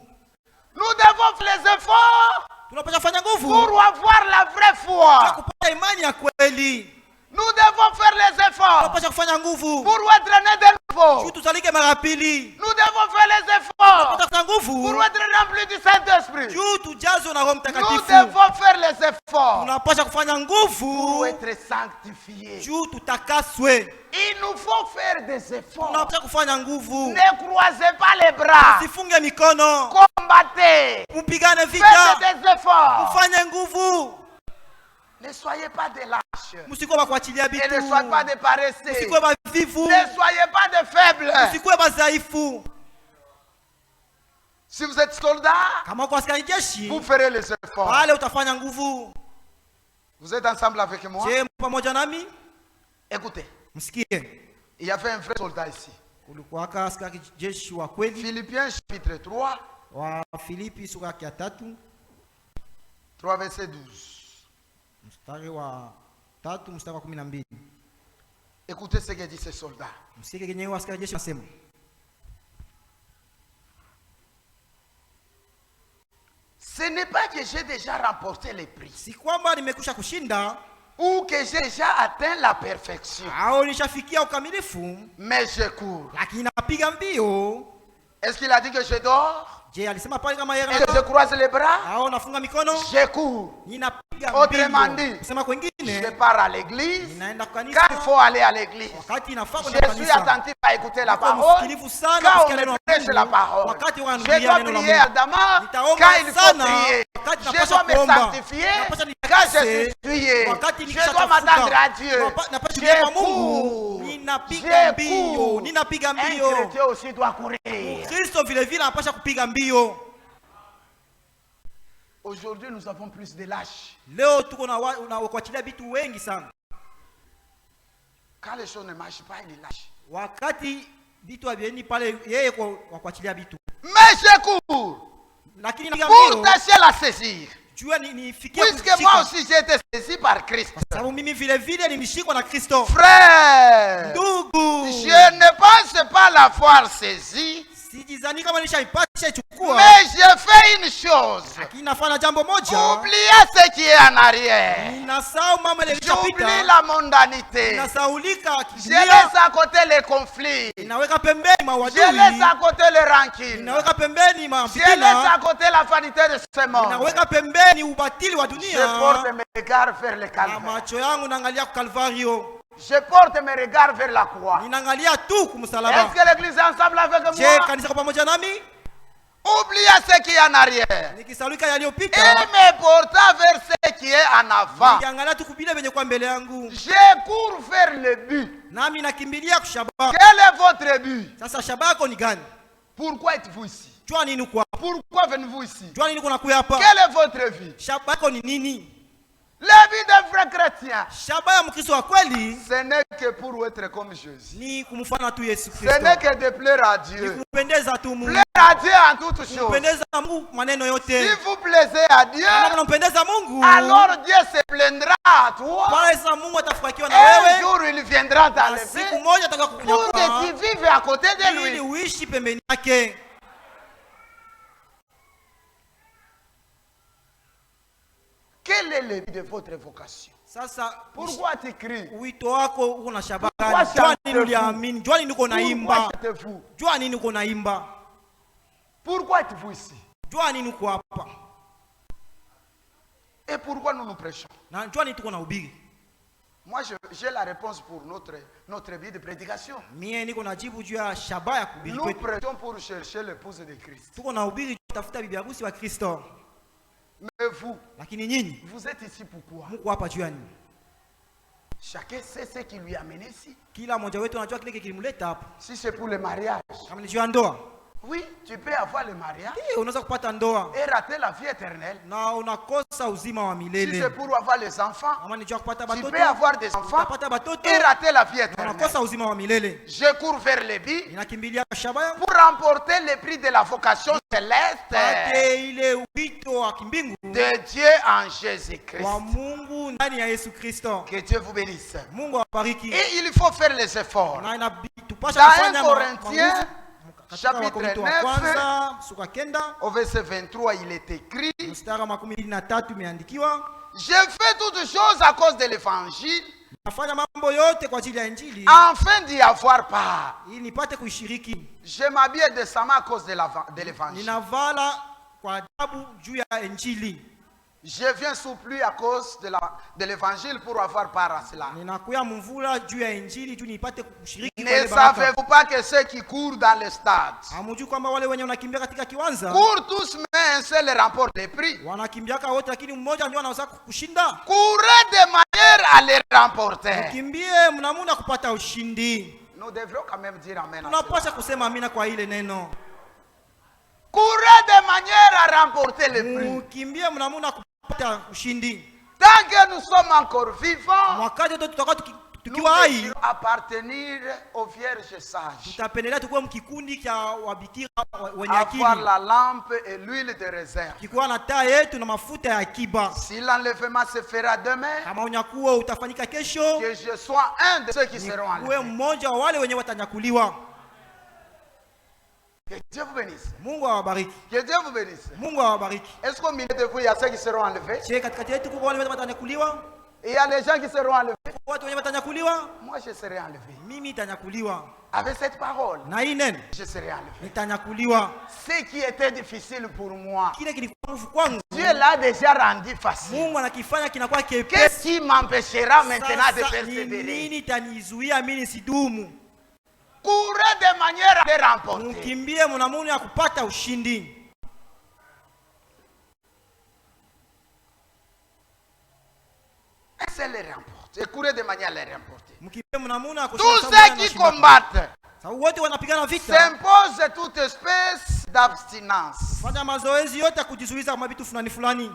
Nous devons faire les efforts Tunapaswa kufanya nguvu pour avoir la vraie foi. kwa kupata imani ya kweli. Nous devons faire les efforts Tunapaswa kufanya nguvu pour être nés de nouveau. juu tuzalike mara pili. Nous devons faire les efforts Tunapaswa kufanya nguvu pour être remplis du Saint-Esprit. juu tujazwe na Roho Nous Mtakatifu. devons faire les efforts Tunapaswa kufanya pour nguvu être sanctifiés. juu tutakaswe. Il nous faut faire des efforts. Tunapaswa kufanya nguvu. Ne croisez pas les bras. Sifunge mikono. Combattez. Upigane Faites vita. des efforts. Ufanye nguvu. Ne soyez pas des lâches. Msikuwe ba kuachilia Et bitu. ne soyez pas des paresseux. Msikuwe ba vivu. Ne soyez pas des faibles. Msikuwe ba dhaifu. Si vous êtes soldat, Kama kwa askari jeshi, vous ferez les efforts. pale utafanya nguvu. Vous êtes ensemble avec moi? Je, pamoja nami? Écoutez, Msikie. il y avait un vrai soldat ici. Kulikuwaka askari jeshi wa kweli Philippiens chapitre 3, wa Filipi sura ya 3 3 verset 12. mstari wa 3 mstari wa 12. Écoutez ce que dit ce soldat. Msikie kenyewe askari jeshi anasema. Ce n'est pas que j'ai déjà remporté les prix Si kwamba nimekusha kushinda ou que j'ai déjà atteint la perfection, au nishafikia ukamilifu, mais je cours. lakini napiga mbio. Est-ce qu'il a dit que je dors? Je, alisema pale kama yeye Est-ce que je croise les bras? au nafunga mikono? Je cours. Ninapiga Autrement mbio. dit, Kusema Je kwingine, pars à l'église. ninaenda Quand il kanisa faut aller à l'église, wakati inafaa je kwenda suis kanisa. attentif à écouter la Niko parole. msikilivu sana Quand kusikia on neno me la prêche la Mungu. parole, Wakati je wananuia dois neno la prier Mungu. ardemment. Nitaomba Quand il faut sana, prier, wakati je napaswa dois me kuomba. sanctifier. Napaswa Quand je nitakase. suis tué, Wakati je nikishatafuta. dois m'attendre à Dieu. Napaswa kulia Je kwa Mungu. cours. Ninapiga Je mbio. cours. Ninapiga Un mbio. chrétien aussi doit courir. Kristo vile vile anapaswa kupiga mbio. Aujourd'hui, nous avons plus de lâches. Leo tuko na kuachilia vitu wengi sana. Quand les choses ne marchent pas, il lâche. Wakati vitu havieni pale yeye kwa kuachilia vitu. Mais je cours Lakini napiga pour mbio. tâcher la saisir. Jua nifikie Puisque moi aussi j'ai été saisi par Christ. sababu mimi vile vile nimeshikwa na Kristo. Frère, Ndugu, je ne pense pas l'avoir saisi, sijizani kama nishaipata ichukua, mais j'ai fait une chose. lakini nafanya jambo moja. Oubliez ce qui est en arrière. Ninasahau mambo ile J'oublie ilishapita. la mondanité. Ninasaulika Je kidunia. laisse à côté les conflits. Ninaweka pembeni Je mawadui. laisse à côté les rancunes. Ninaweka pembeni Je laisse mafitina. à côté la vanité de ce monde. Ninaweka pembeni ubatili wa Je dunia. porte mes regards vers le Na calvaire. macho yangu naangalia kwa Kalvario. Je porte mes regards vers la croix. Ninaangalia tu kumsalaba. Est-ce que l'église est ensemble avec Je, moi? kanisa kwa pamoja nami? Oubliez ce qui est en arrière. Nikisaulika Et yaliyopita, me portant vers ce qui est en avant. nikiangalia tu kubile venye kwa mbele yangu. Je cours vers le but. Nami nakimbilia kushaba. Quel est votre but? Sasa shabako ni gani? Pourquoi êtes-vous ici? Jua nini kwa? Pourquoi venez-vous ici? Jua nini kuna kuya hapa? Quelle est votre vie? Shabako ni nini? La vie d'un vrai chrétien, Shaba ya Mkristo wa kweli ce n'est que pour être comme Jésus. ni kumfana tu Yesu Ce n'est Kristo. que de plaire à Ni Dieu. kumpendeza tu Mungu. Plaire à Dieu en toutes choses. Kumpendeza Mungu maneno Si yote. vous plaisez à Dieu, Kama unampendeza Mungu, alors Dieu se plaindra à toi. pale sasa Mungu atafurahiwa na Un wewe. jour, il viendra Na t'enlever siku moja ataka pour que kukunyakua tu vives à côté de ili lui. uishi pembeni yake. Quel est le but de votre vocation? Sasa Pourquoi tu cries? wito wako uko na shaba Pourquoi gani? Jua nini chantez-vous? uliamini? Jua nini uko Pourquoi naimba? chantez-vous? Jua nini uko naimba? Pourquoi êtes-vous ici? Jua nini uko hapa? Et pourquoi nous nous prêchons? Na jua nini tuko na ubiri? Moi, j'ai la réponse pour notre vie de prédication. Mie niko najibu juu ya shaba ya kuhubiri Nous kwetu. prêchons pour chercher l'épouse de Christ. Tuko na ubiri tafuta bibi harusi wa Kristo. Mais vous, Lakini nyinyi vous êtes ici pourquoi? mko hapa juu ya nini? Chacun sait ce qui lui a amené ici. Kila mmoja wetu anajua kile kilimleta hapa. Si c'est pour le mariage, Kama ni juu ya ndoa, oui, tu peux avoir le mariage unaweza kupata ndoa et rater la vie éternelle. na unakosa uzima wa Si milele. c'est pour avoir les enfants, Kama ni juu ya kupata tu batoto, peux avoir des enfants utapata batoto et rater la vie na éternelle. unakosa uzima wa milele. Je cours vers les billes Ninakimbilia shaba yangu pour remporter le prix de la vocation céleste pate ile wito wa kimbingu de Dieu en Jésus-Christ. wa Mungu ndani ya Yesu Kristo. Que Dieu vous bénisse. Mungu awabariki. Et il faut faire les efforts. Na inabidi tupasha Dans kufanya 1 Corinthiens, katika chapitre Wakorintho wa 9, kwanza sura kenda au verset 23, il est écrit: mstari wa 23 imeandikiwa, Je fais toutes choses à cause de l'évangile, nafanya mambo yote kwa ajili ya Injili afin d'y avoir part. ili nipate kuishiriki. Je m'habille décemment à cause de l'évangile. Ninavala kwa adabu juu ya Injili. Je viens sous pluie à cause de l'évangile pour avoir part à cela. Ninakuya mvula juu ya Injili juu nipate kushiriki kwa Ne ile baraka. savez-vous pas que ceux qui courent dans le stade Hamujui kwamba wale wenye wanakimbia katika kiwanja courent tous, mais un seul remporte le prix? wanakimbiaka wote, lakini mmoja ndio anaweza kushinda. Courez de manière à les remporter. Kimbie mnamuna kupata ushindi. Nous devrions quand même dire amen. à Tunapasha cela. kusema amina kwa ile neno. Courez de manière à remporter le prix. Mkimbie mnamuna kupata ushindi. Tant que nous sommes encore vivants, Wakati wote tutakuwa nous tukiwa hai, devrions appartenir aux vierges sages. tutapendelea tukuwe mkikundi cha wabikira wenye akili, Avoir la lampe et l'huile de réserve. kikuwa na taa yetu na mafuta ya akiba. Si l'enlèvement se fera demain, Kama unyakuo utafanyika kesho, que je sois un de ceux qui seront uwe enlevés. mmoja wa wale wenye watanyakuliwa. Que Dieu vous bénisse. Mungu awabariki. Que Dieu vous bénisse. Mungu awabariki. Est-ce qu'au milieu de vous, il y a ceux qui seront enlevés? Je, katikati yetu kuko wale wenye watanyakuliwa? Et il y a les gens qui seront enlevés. Watu wenye watanyakuliwa? Moi, je serai enlevé. Mimi nitanyakuliwa. Avec cette parole, Na hii neno je serai enlevé. nitanyakuliwa. Ce qui était difficile pour moi, Kile kilikuwa nguvu kwangu, Dieu l'a déjà rendu facile. Mungu anakifanya kinakuwa Qu'est-ce kepesi. qui m'empêchera maintenant de Sasa ni persévérer? nini tanizuia mimi nisidumu? Courez de manière à les remporter. Mkimbie mnamuna ya kupata ushindi. C'est les remporter. Courez de manière à les remporter. Mkimbie mnamuna ya Tous kushinda ceux sababu qui wanashinda. combattent Sababu wote wanapigana vita. s'imposent toute espèce d'abstinence. Fanya mazoezi yote ya kujizuiza kwa vitu fulani fulani.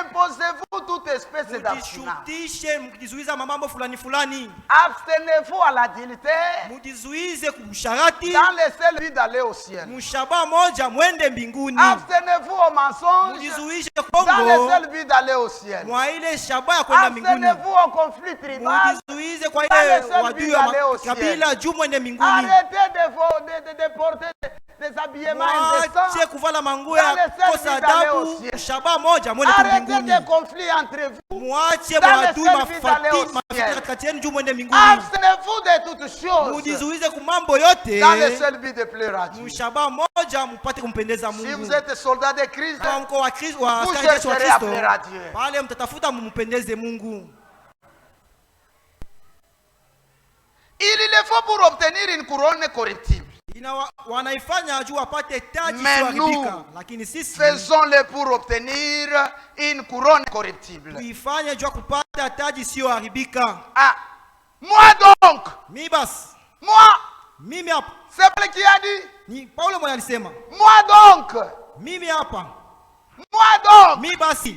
Imposez-vous toute espèce d'abstinence. Mjishutishe mkijizuiza mambo fulani fulani. Abstenez-vous à l'adultère Mjizuize kumsharati. dans le seul but d'aller au ciel. Mshaba moja mwende mbinguni. Abstenez-vous au mensonge Mjizuishe dans le Kongo seul but d'aller au ciel. mwa ile shaba ya kwenda mbinguni. Abstenez-vous au conflit tribal. Mjizuize kwa Dans ile le seul wadui but wa d'aller au ciel. kabila juu mwende mbinguni. Arrêtez de porter des habillements Mwache indécents. kuvala manguo Dans ya le seul kosa but d'aller au adabu. ciel. Shaba moja mwende Arrêtez mbinguni. des conflits entre vous. Mwache Dans le maadui seul but d'aller au mafikira ciel. katikati yenu juu mwende mbinguni. Abstenez-vous de toutes choses Mujizuize kumambo yote. dans le seul but de plaire à Dieu. Mshaba moja mpate kumpendeza Si Mungu. vous êtes soldat de Christ, Kama mko wa Kristo, wa vous askari jeshi wa chercherez à Kristo, plaire à Dieu. pale mtatafuta mumpendeze Mungu. Il le faut pour obtenir une couronne corruptible. Wanaifanya juu wapate taji Mais isiyoharibika, nous lakini sisi faisons-le pour obtenir une couronne corruptible. tuifanye juu ya kupata taji isiyoharibika. Ah, moi donc, Mimi basi, mimi hapa, c'est Paul qui a dit, ni Paulo mwenye alisema, moi donc, mimi hapa, moi donc, mimi basi,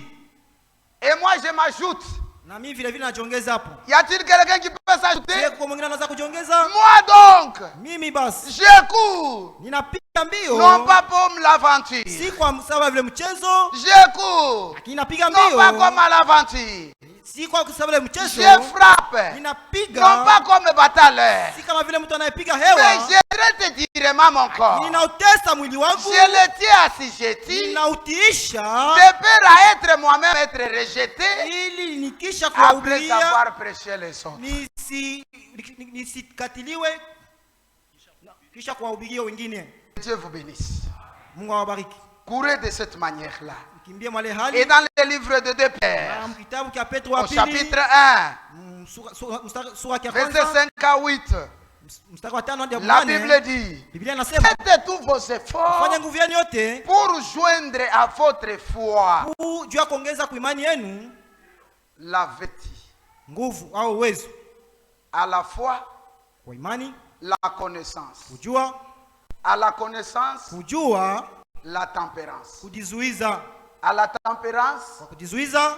et moi je m'ajoute, Na mimi vile vile najiongeza hapo. Y a-t-il quelqu'un qui peut s'ajouter? Je kwa mwingine anaweza kujiongeza? Moi donc, Mimi basi je cours, ninapiga mbio. non pas comme l'aventure. Si kwa sababu vile mchezo, Je cours, lakini napiga non mbio. pas comme à l'aventure. Si kwa sababu vile mchezo, Je frappe, non ninapiga. pas comme batailleur. Si kama vile mtu anayepiga Mais hewa. je traite directement mon corps. Ninautesa mwili wangu. Je le tiens assujetti Ninautiisha. de peur à être moi-même être rejeté Ili nikisha après kuwahubiria avoir prêché les autres. nisikatiliwe kisha kuwahubiria wengine. Dieu vous bénisse. Mungu awabariki. Courez de cette manière-là. Kimbie mwale Et hali. dans le livre de 2 Pierre, Na kitabu cha Petro wa au pili, chapitre 1, sura ya verset kwanza, 5 à 8, mstari wa 5 hadi la 8. Bible dit, Biblia inasema faites tous vos efforts fanya nguvu yenu yote pour joindre à votre foi juu ya kuongeza kwa imani yenu la vertu, nguvu au uwezo. à la foi Kwa imani la connaissance, kujua, à la connaissance kujua la tempérance, kujizuiza, à la tempérance kwa kujizuiza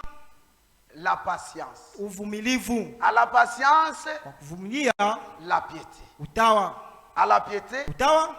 la patience, uvumilivu, à la patience kwa kuvumilia la piété, utawa, à la piété utawa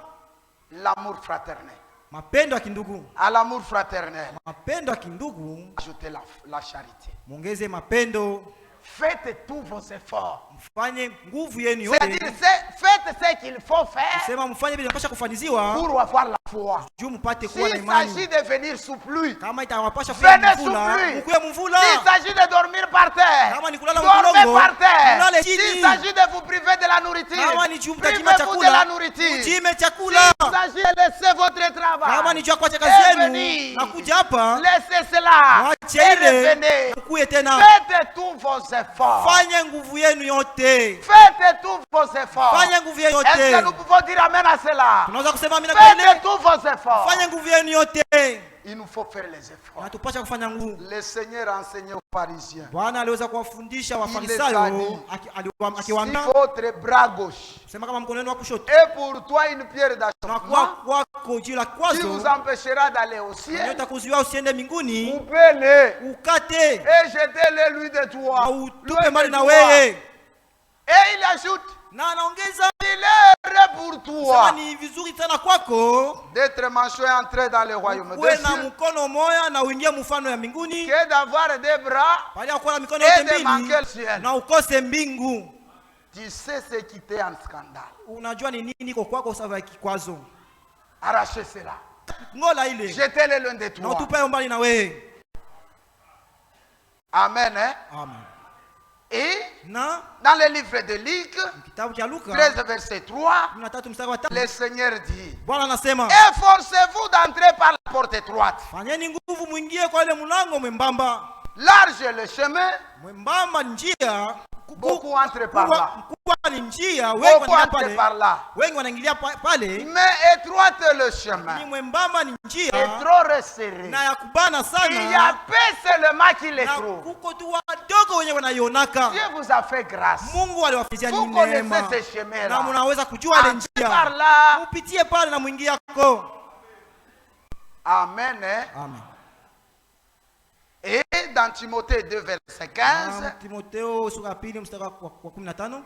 l'amour fraternel, mapendo ya kindugu, à l'amour fraternel mapendo ya kindugu ajoutez la charité. muongeze mapendo. Faites tous vos efforts. Mfanye nguvu yenu C'est-à-dire, yote, faites ce qu'il faut faire sema mfanye bila pasha kufaniziwa pour avoir la foi. juu mpate kuwa na S'il s'agit imani. de venir sous pluie, Kama itawapasha venez kuwa sous mvula, pluie. mkuye mvula. S'il s'agit de dormir par terre, Kama ni kulala dormez mkulongo, par terre. mulale S'il chini. s'agit de vous priver de la nourriture, Kama ni juu mtajima privez-vous de la chakula, nourriture. mjime S'il chakula. s'agit de laisser votre Kama travail, ni juu ya kuacha kazi et yenu venir, na kuja hapa, laissez cela mwache et ile, revenez. mkuye tena. Faites tous vos efforts. Fanye nguvu yenu yote. Faites tous vos efforts. Fanye nguvu yenu Est-ce que nous yote. pouvons dire amen à cela? Tunaweza kusema amina kwa ile. Faites tous vos efforts. Fanye nguvu yenu yote. Il nous faut faire les efforts. Natupasha kufanya nguvu. Le Seigneur a enseigné aux pharisiens. Bwana aliweza kuwafundisha Il Wafarisayo akiwaambia si votre bras gauche sema kama mkono wenu wa kushoto est pour toi une pierre na d'achoppement kwako jiwe la qui kwazo vous empêchera d'aller au ciel, utakuzuia usiende mbinguni, coupez-le ukate et jetez-le lui de na toi. utupe mbali na toi. wewe. Et il ajoute, Na anaongeza il est vrai pour sema toi ni vizuri sana kwako d'être manchot et entrer dans le royaume de uwe na Dieu mkono moya na uingie mfano ya mbinguni, que d'avoir des bras bali ya kuwa na mikono yote et de manquer mbili le ciel. na ukose mbingu. Tu sais ce qui t'est en scandale. Unajua ni nini iko kwako sababu ya kikwazo? Arrachez cela. Ngola ile Jetez-le loin de na toi. utupe mbali na wewe. Amen. Hein? Amen. Et Na dans le livre de Luc, kitabu cha Luka 13 verset 3, 13 mstari wa 5, le Seigneur dit, Bwana anasema efforcez-vous d'entrer par la porte étroite. fanyeni nguvu mwingie kwa ile mlango mwembamba. Large est le chemin, Mwembamba ni njia, beaucoup entrent par là. mkubwa ni njia, wengi Beaucoup wanaingia entrent pale, par là. wengi wanaingilia pale. Mais étroit est le Ni chemin, mwembamba ni et njia trop resserré. na ya kubana Il y a sana, peu seulement qui le na trouvent. kuko tu wadogo wenye wanaionaka. Dieu vous a fait grâce. Mungu aliwafanyia Vous neema connaissez ces na chemins-là. mnaweza kujua ile Entrez par njia, là. upitie pale na mwingia yako. Amen. Hein? Amen. Et dans Timothée 2, verset 15, Na Timotheo sura ya pili mstari wa 15,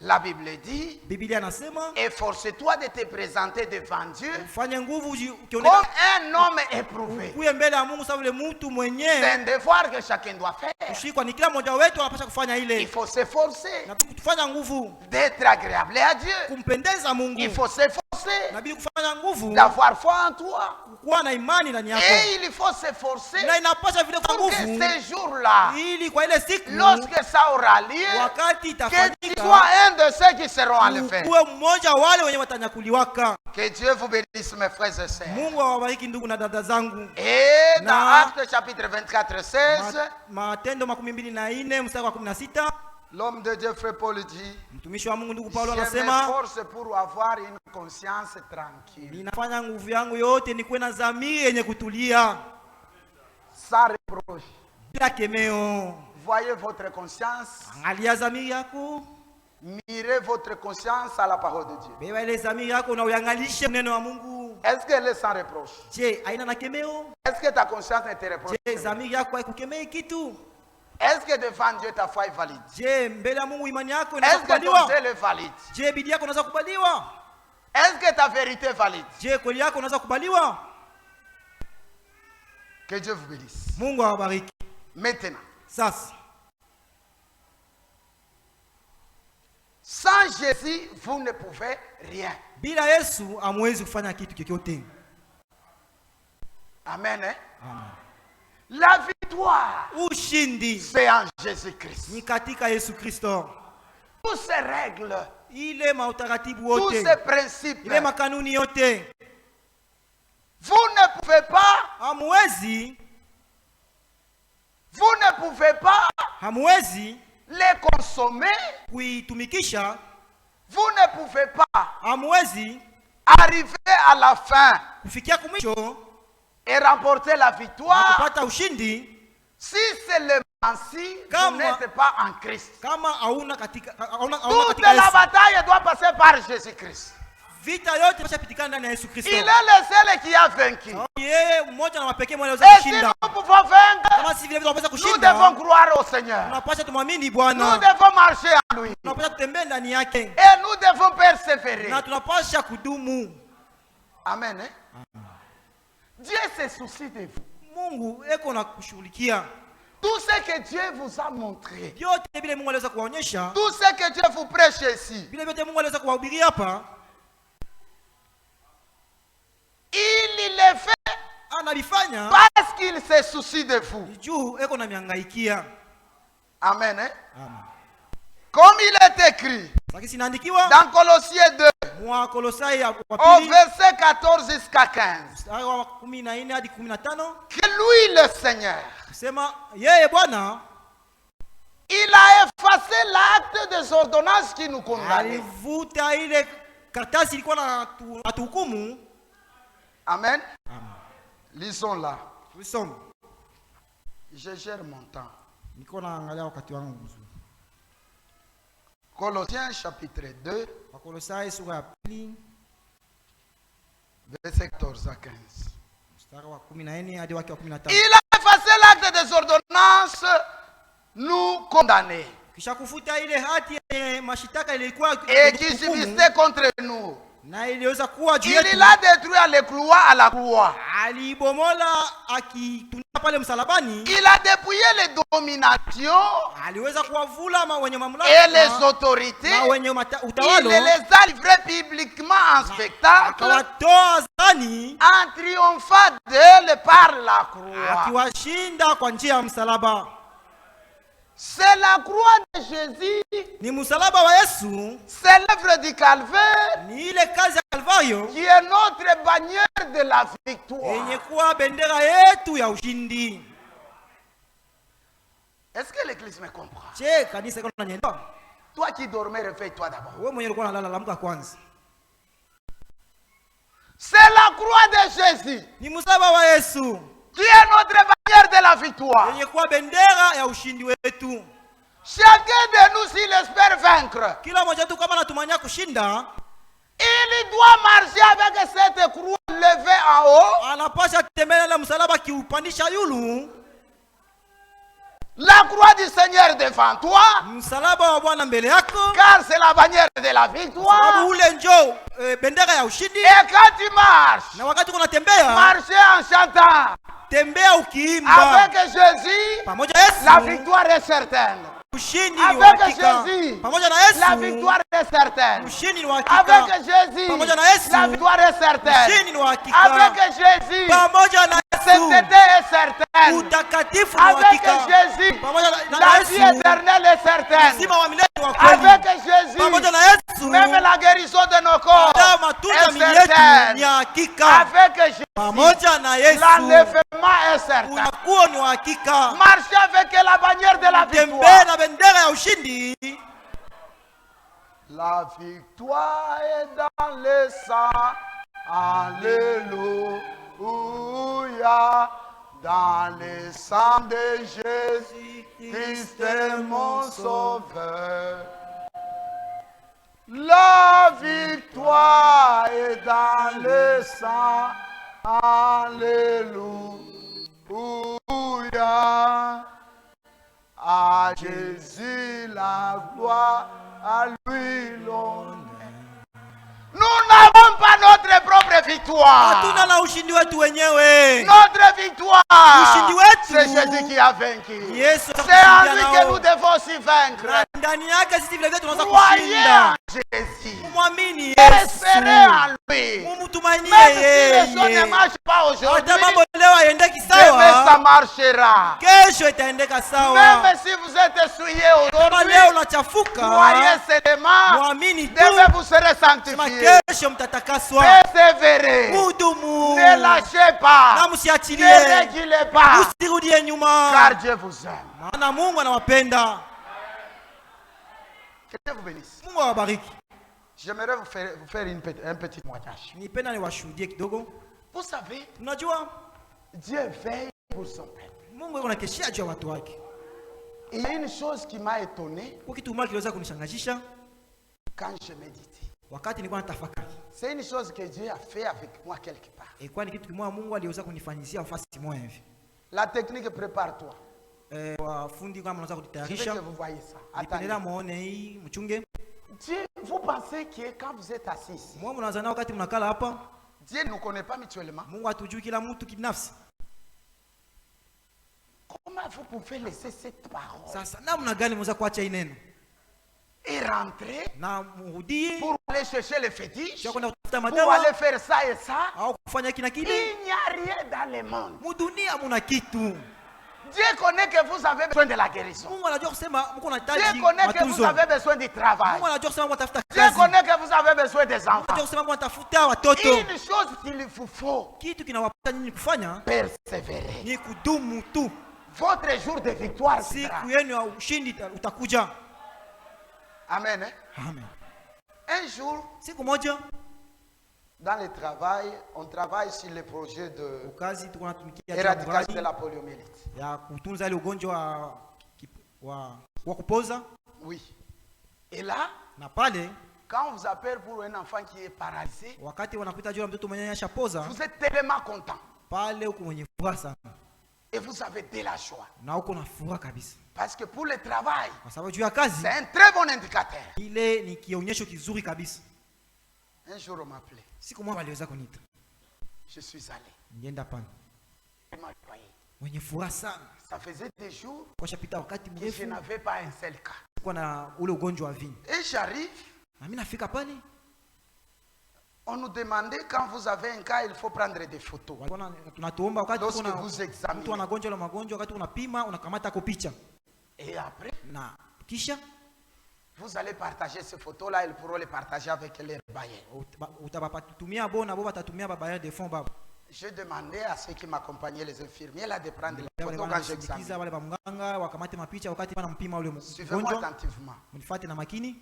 la Bible dit, Biblia anasema efforce-toi de te présenter devant Dieu ufanye nguvu comme ukionekana un homme éprouvé. kuye mbele ya Mungu sawa vile mtu C'est mwenyewe. un devoir que chacun doit faire. Kushikwa ni kila mmoja wetu anapaswa kufanya Il ile, faut s'efforcer na kufanya nguvu d'être agréable à Dieu. kumpendeza Mungu, Il faut s'efforcer na bila kufanya nguvu d'avoir foi en toi. kuwa na imani ndani yako, Et il faut s'efforcer na inapasha vile kwa pour que nguvu ces jours-là, ili kwa ile siku lorsque ça aura lieu, wakati que tu itafanyika sois un de ceux qui seront enlevés. ukuwe mmoja wale wenye watanyakuliwaka. Que Dieu vous bénisse, mes frères et sœurs. Mungu awabariki ndugu na dada zangu. Et dans Na- Actes chapitre 24, 16, Matendo 24 mstari wa 16, l'homme de Dieu, frère Paul, dit, mtumishi wa Mungu ndugu Paulo je anasema, m'efforce pour avoir une conscience tranquille, ninafanya nguvu yangu yote nikuwe na dhamiri yenye kutulia sans reproche. bila kemeo. Voyez votre conscience, Angalia dhamiri yako, mirez votre conscience à la parole de Dieu. beba ile dhamiri yako na uangalishe neno wa Mungu. Est-ce qu'elle est sans reproche? Je, haina na kemeo? Est-ce que ta conscience ne te reproche? Je, dhamiri yako haikukemei kitu? Est-ce que devant Dieu ta foi est valide? Je, mbele ya Mungu imani yako inaweza Est-ce que ton kubaliwa? zèle est valide? Je, bidii yako inaweza kubaliwa? Est-ce que ta vérité est valide? Je, kweli yako inaweza kubaliwa? Que Dieu vous bénisse. Mungu awabariki. Maintenant, Sasa, sans Jésus, vous ne pouvez rien. bila Yesu hamwezi kufanya kitu chochote. Amen. Hein? Amen. La victoire, Ushindi c'est en Jésus-Christ. ni katika Yesu Kristo. Toutes ces règles, Ile mautaratibu tous wote, ces principes, ile makanuni yote, vous ne pouvez pas, hamwezi les consommer. kuitumikisha, Vous ne pouvez pas hamwezi arriver à la fin kufikia kumwisho et remporter la na victoire kupata ushindi si seulement si vous Kama- n'êtes pas en Christ. kama hauna hauna Toute katika la Yesu. bataille doit passer par Jésus-Christ. Vita yote imeshapitikana ndani ya Yesu Kristo. Il est le seul qui a vaincu. Yeye mmoja na mapekee mwenye Et anaweza si kushinda. nous pouvons vaincre, Kama si vile vile tunaweza nous kushinda, devons croire au Seigneur. tunapaswa tumwamini Nous Bwana. devons marcher en lui. Tunapaswa tutembee ndani yake Et nous devons persévérer. na tunapaswa kudumu. Amen. Hein? Dieu se soucie de vous. Mungu eko na kushughulikia Tout ce que Dieu vous a montré, vyote vile Mungu aliweza kuwaonyesha, tout ce que Dieu vous prêche ici, vile vyote Mungu aliweza kuwahubiria hapa, il le fait anavifanya parce qu'il se soucie de vous. juu eko na miangaikia. Amen. Hein? Amen. Comme il est écrit Lakini sinaandikiwa dans Colossiens 2, mwa Kolosai ya au pili verset 14 jusqu'à 15, mstari wa 14 hadi 15, que lui, le Seigneur, kusema yeye Bwana il a effacé l'acte des ordonnances qui nous condamnait. alivuta ile karatasi ilikuwa na atuhukumu. Amen. Lisons là. Tulisoma, Je gère mon temps. niko naangalia wakati wangu mzuri. Colossiens chapitre 2, Wakolosai sura ya pili verset 14 à 15. mstari wa 14 hadi wake wa 15. Il a effacé l'acte des ordonnances nous condamner Kisha kufuta ile hati yenye mashitaka ilikuwa et qui subsistait contre nous. na iliweza kuwa juu Il yetu, l'a détruit à l'écloi à la croix. alibomola akitunia pale msalabani. Il a dépouillé les dominations Aliweza kuwavula wenye et les mamlaka autorités. na wenye Il utawala, les a livrés publiquement en spectacle akawatoa zani en triomphant d'elle par la croix. akiwashinda kwa njia ya msalaba. C'est la croix de Jésus, Ni msalaba wa Yesu, c'est l'œuvre du calvaire ni ile kazi ya Kalvario qui est notre bannière de la victoire. yenye kuwa bendera yetu ya ushindi. Est-ce que l'église me comprend? Je, kanisa iko nanyelewa? Toi qui dormais, réveille-toi d'abord. Wewe mwenyewe ulikuwa unalala, lamka kwanza. C'est la croix de Jésus Ni msalaba wa Yesu qui est notre bannière de la victoire. yenye kuwa bendera ya ushindi wetu. Chacun de nous, s'il espère vaincre, Kila mmoja tu kama anatumania kushinda, il doit marcher avec cette croix levée en haut. anapasha kutembea na msalaba kiupandisha yulu, La croix du Seigneur devant toi, msalaba wa Bwana mbele yako, car c'est la bannière de la sababu victoire. ule njo bendera ya ushindi. Et quand tu marches, Na wakati unatembea, marcher en chantant tembea ukiimba avec Jésus, pamoja na Yesu. la victoire est certaine. Ushindi ni Avec uhakika. Jésus, Pamoja na la Yesu, victoire est certaine. ushindi ni uhakika. Avec Jésus, Pamoja na Yesu, la victoire est certaine. ushindi ni uhakika. Avec Jésus, Pamoja na la Yesu, sainteté est certaine. utakatifu ni Avec uhakika. Jésus, Pamoja na la vie Yesu, éternelle est certaine. uzima wa milele ni wa kweli. Avec Jésus, Pamoja na Yesu, même la guérison de nos corps hata matunda est miili yetu ni certaine. hakika. Avec Jésus, Pamoja na Yesu, l'enlèvement est certain. unakuwa ni uhakika. Marcher avec la bannière de la Tembea victoire. na bendera ya ushindi. La victoire est dans le sang. Alléluia. Dans le sang de Jésus, Christ est mon sauveur. La victoire est dans le sang. Alléluia. À Jésus la gloire, à lui l'honneur. Nous n'avons pas notre propre victoire. Hatuna na ushindi wetu wenyewe. Notre victoire, Ushindi wetu c'est Jésus qui a vaincu. Yesu C'est en lui atakushindia que nao. nous devons aussi vaincre. Na ndani yake sisi vile vile tunaweza Croyez en kushinda. Jésus. Mwamini Espérez Yesu. en lui. Mumutumainie Même si les choses ne yeye. marchent pas aujourd'hui, Hata mambo leo hayaendeki demain ça sawa, marchera. kesho itaendeka sawa. Même si vous êtes essuyé Kama aujourd'hui, leo unachafuka, croyez seulement, mwamini tu, demain vous serez sema sanctifiés. kesho mtatakaswa. Persévérez. Hudumu Ne lâchez pas. na Ne msiachilie, reculez pas. usirudie nyuma, Car Dieu vous aime. maana Mungu anawapenda. Que Dieu vous bénisse. Mungu awabariki. J'aimerais vous faire un petit témoignage. Nipenda niwashuhudie kidogo. Vous savez, Unajua Dieu veille pour son peuple. Mungu yuko anakeshia juu ya watu wake. Et il y a une chose qui m'a étonné Kitu kimoja kiliweza kunishangazisha quand je méditais. wakati nilikuwa natafakari. C'est une chose que Dieu a fait avec moi quelque part. Ilikuwa ni kitu kimoja Mungu aliweza kunifanyizia nafasi moja hivi. La technique, prépare-toi. Wafundi kama mnaweza Je veux que kujitayarisha. vous voyez ça. Nipendelea Attendez. muone hii mchunge. Dieu, vous pensez que quand vous êtes assis ici, Mwa mnazana wakati mnakala hapa, Dieu ne nous connaît pas mutuellement. Mungu hatujui kila mtu kibinafsi. Comment vous pouvez laisser cette parole Sasa namna gani mnaweza kuacha hii neno et rentrer na mrudie pour aller chercher les fétiches, sio kwenda kutafuta pour madawa aller faire ça et ça? au kufanya kina Il kile? n'y a rien dans le monde. Mudunia muna kitu. Dieu connaît que vous avez besoin de la guérison. Mungu anajua kusema mko Dieu unahitaji connaît que vous matunzo. avez besoin du travail. Mungu anajua kusema mko tafuta Dieu kazi. connaît que vous avez besoin des Mungu anajua enfants. kusema mko unatafuta watoto. Une chose qu'il vous faut, Kitu kinawapata nyinyi kufanya persévérer. ni kudumu tu. Votre jour de victoire sera. Siku yenu ya ushindi utakuja. Amen. Hein? Amen. Un jour, Siku moja dans le travail, on travaille sur le projet de kazi tuko natumikia éradication de mradi la poliomyélite. ya kutunza ile ugonjwa wa kupoza, Oui. Et là, na pale quand on vous appelle pour un enfant qui est paralysé, wakati wanakuita juu ya mtoto mwenye ashapoza, vous êtes tellement content. pale uko mwenye furaha sana Et vous avez de la joie. na uko na furaha kabisa, Parce que pour le travail, kwa sababu juu ya kazi c'est un très bon indicateur. ile ni kionyesho kizuri kabisa. Un jour, on m'appelait. Siku moja waliweza kuniita, Je suis allé. nienda pale Il m'a envoyé. mwenye furaha sana, Ça faisait des jours kwa shapita wakati que je mrefu n'avais pas un seul cas. kwa na ule ugonjwa wa vini, Et j'arrive, na mimi nafika pale, on nous demandait quand vous avez un cas, il faut prendre des photos. walikuwa tunatuomba wakati Lorsque kuna vous examinez. mtu ana gonjwa la magonjwa, wakati unapima unakamata ko picha, Et après, na kisha vous allez partager ces photos-là, ils pourront les partager avec les bailleurs. utabapatumia bo na bo batatumia baba ya defond baba. Je demandais à ceux qui m'accompagnaient, les infirmiers, là, de prendre les Wale photos quand j'examine. wale bamganga wakamate mapicha wakati wanampima ule Suivez-moi mgonjwa. attentivement. Mnifuate na makini.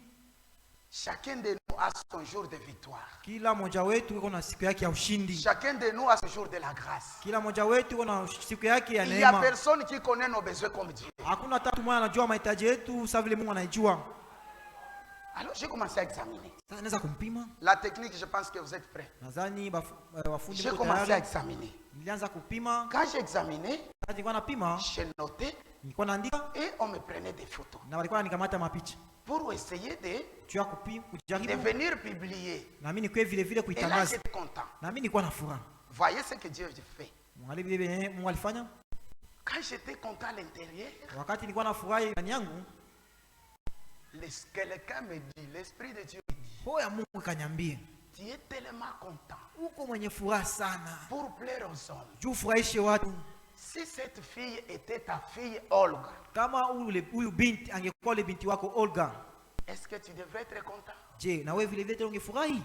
Chacun de nous a son jour de victoire. Kila mmoja wetu yuko na siku yake ya ushindi. Chacun de nous a son jour de la grâce. Kila mmoja wetu yuko na siku yake ya Il n'y a neema. personne qui connaît nos besoins comme Dieu. Hakuna hata mtu mmoja anajua mahitaji yetu sawa vile Mungu anaijua. Alors j'ai commencé à examiner. Sasa naweza kumpima. La technique, je pense que vous êtes prêts. Nadhani wafundi J'ai mko commencé à tayari. examiner. Nilianza kupima. Quand j'ai examiné, Wakati nilikuwa napima, j'ai noté nilikuwa naandika et on me prenait des photos na walikuwa wananikamata mapicha. pour essayer de Tu as kupima, de kujaribu. venir publier. Na mimi nikwe vile vile Et là, kuitangaza. j'étais content. Na mimi nilikuwa na furaha. Voyez ce que Dieu fait. Mwangalie vile vile Mungu alifanya. Quand j'étais content à l'intérieur, Wakati nilikuwa na furaha ndani yangu, quelqu'un me dit, l'Esprit de Dieu me dit, roho ya Mungu ikaniambia, tu es tellement content uko mwenye furaha sana. pour plaire aux hommes. Juu furahishe watu. Si cette fille était ta fille Olga, Kama huyu binti angekuwa ile binti wako Olga, est-ce que tu devrais être content? je, na wewe vile vile ungefurahi?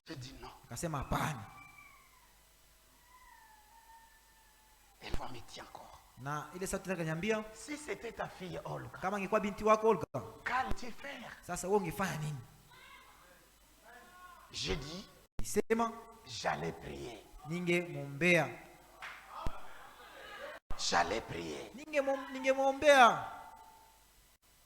Je dis non. Akasema hapana. Elle va me dire encore. Na ile sauti yake akaniambia, Si c'était ta fille Olga, kama angekuwa binti wako Olga, qu'allais-tu faire? sasa wewe ungefanya nini? Je dis, Nisema j'allais prier. ningemwombea. J'allais prier. Ningemwombea.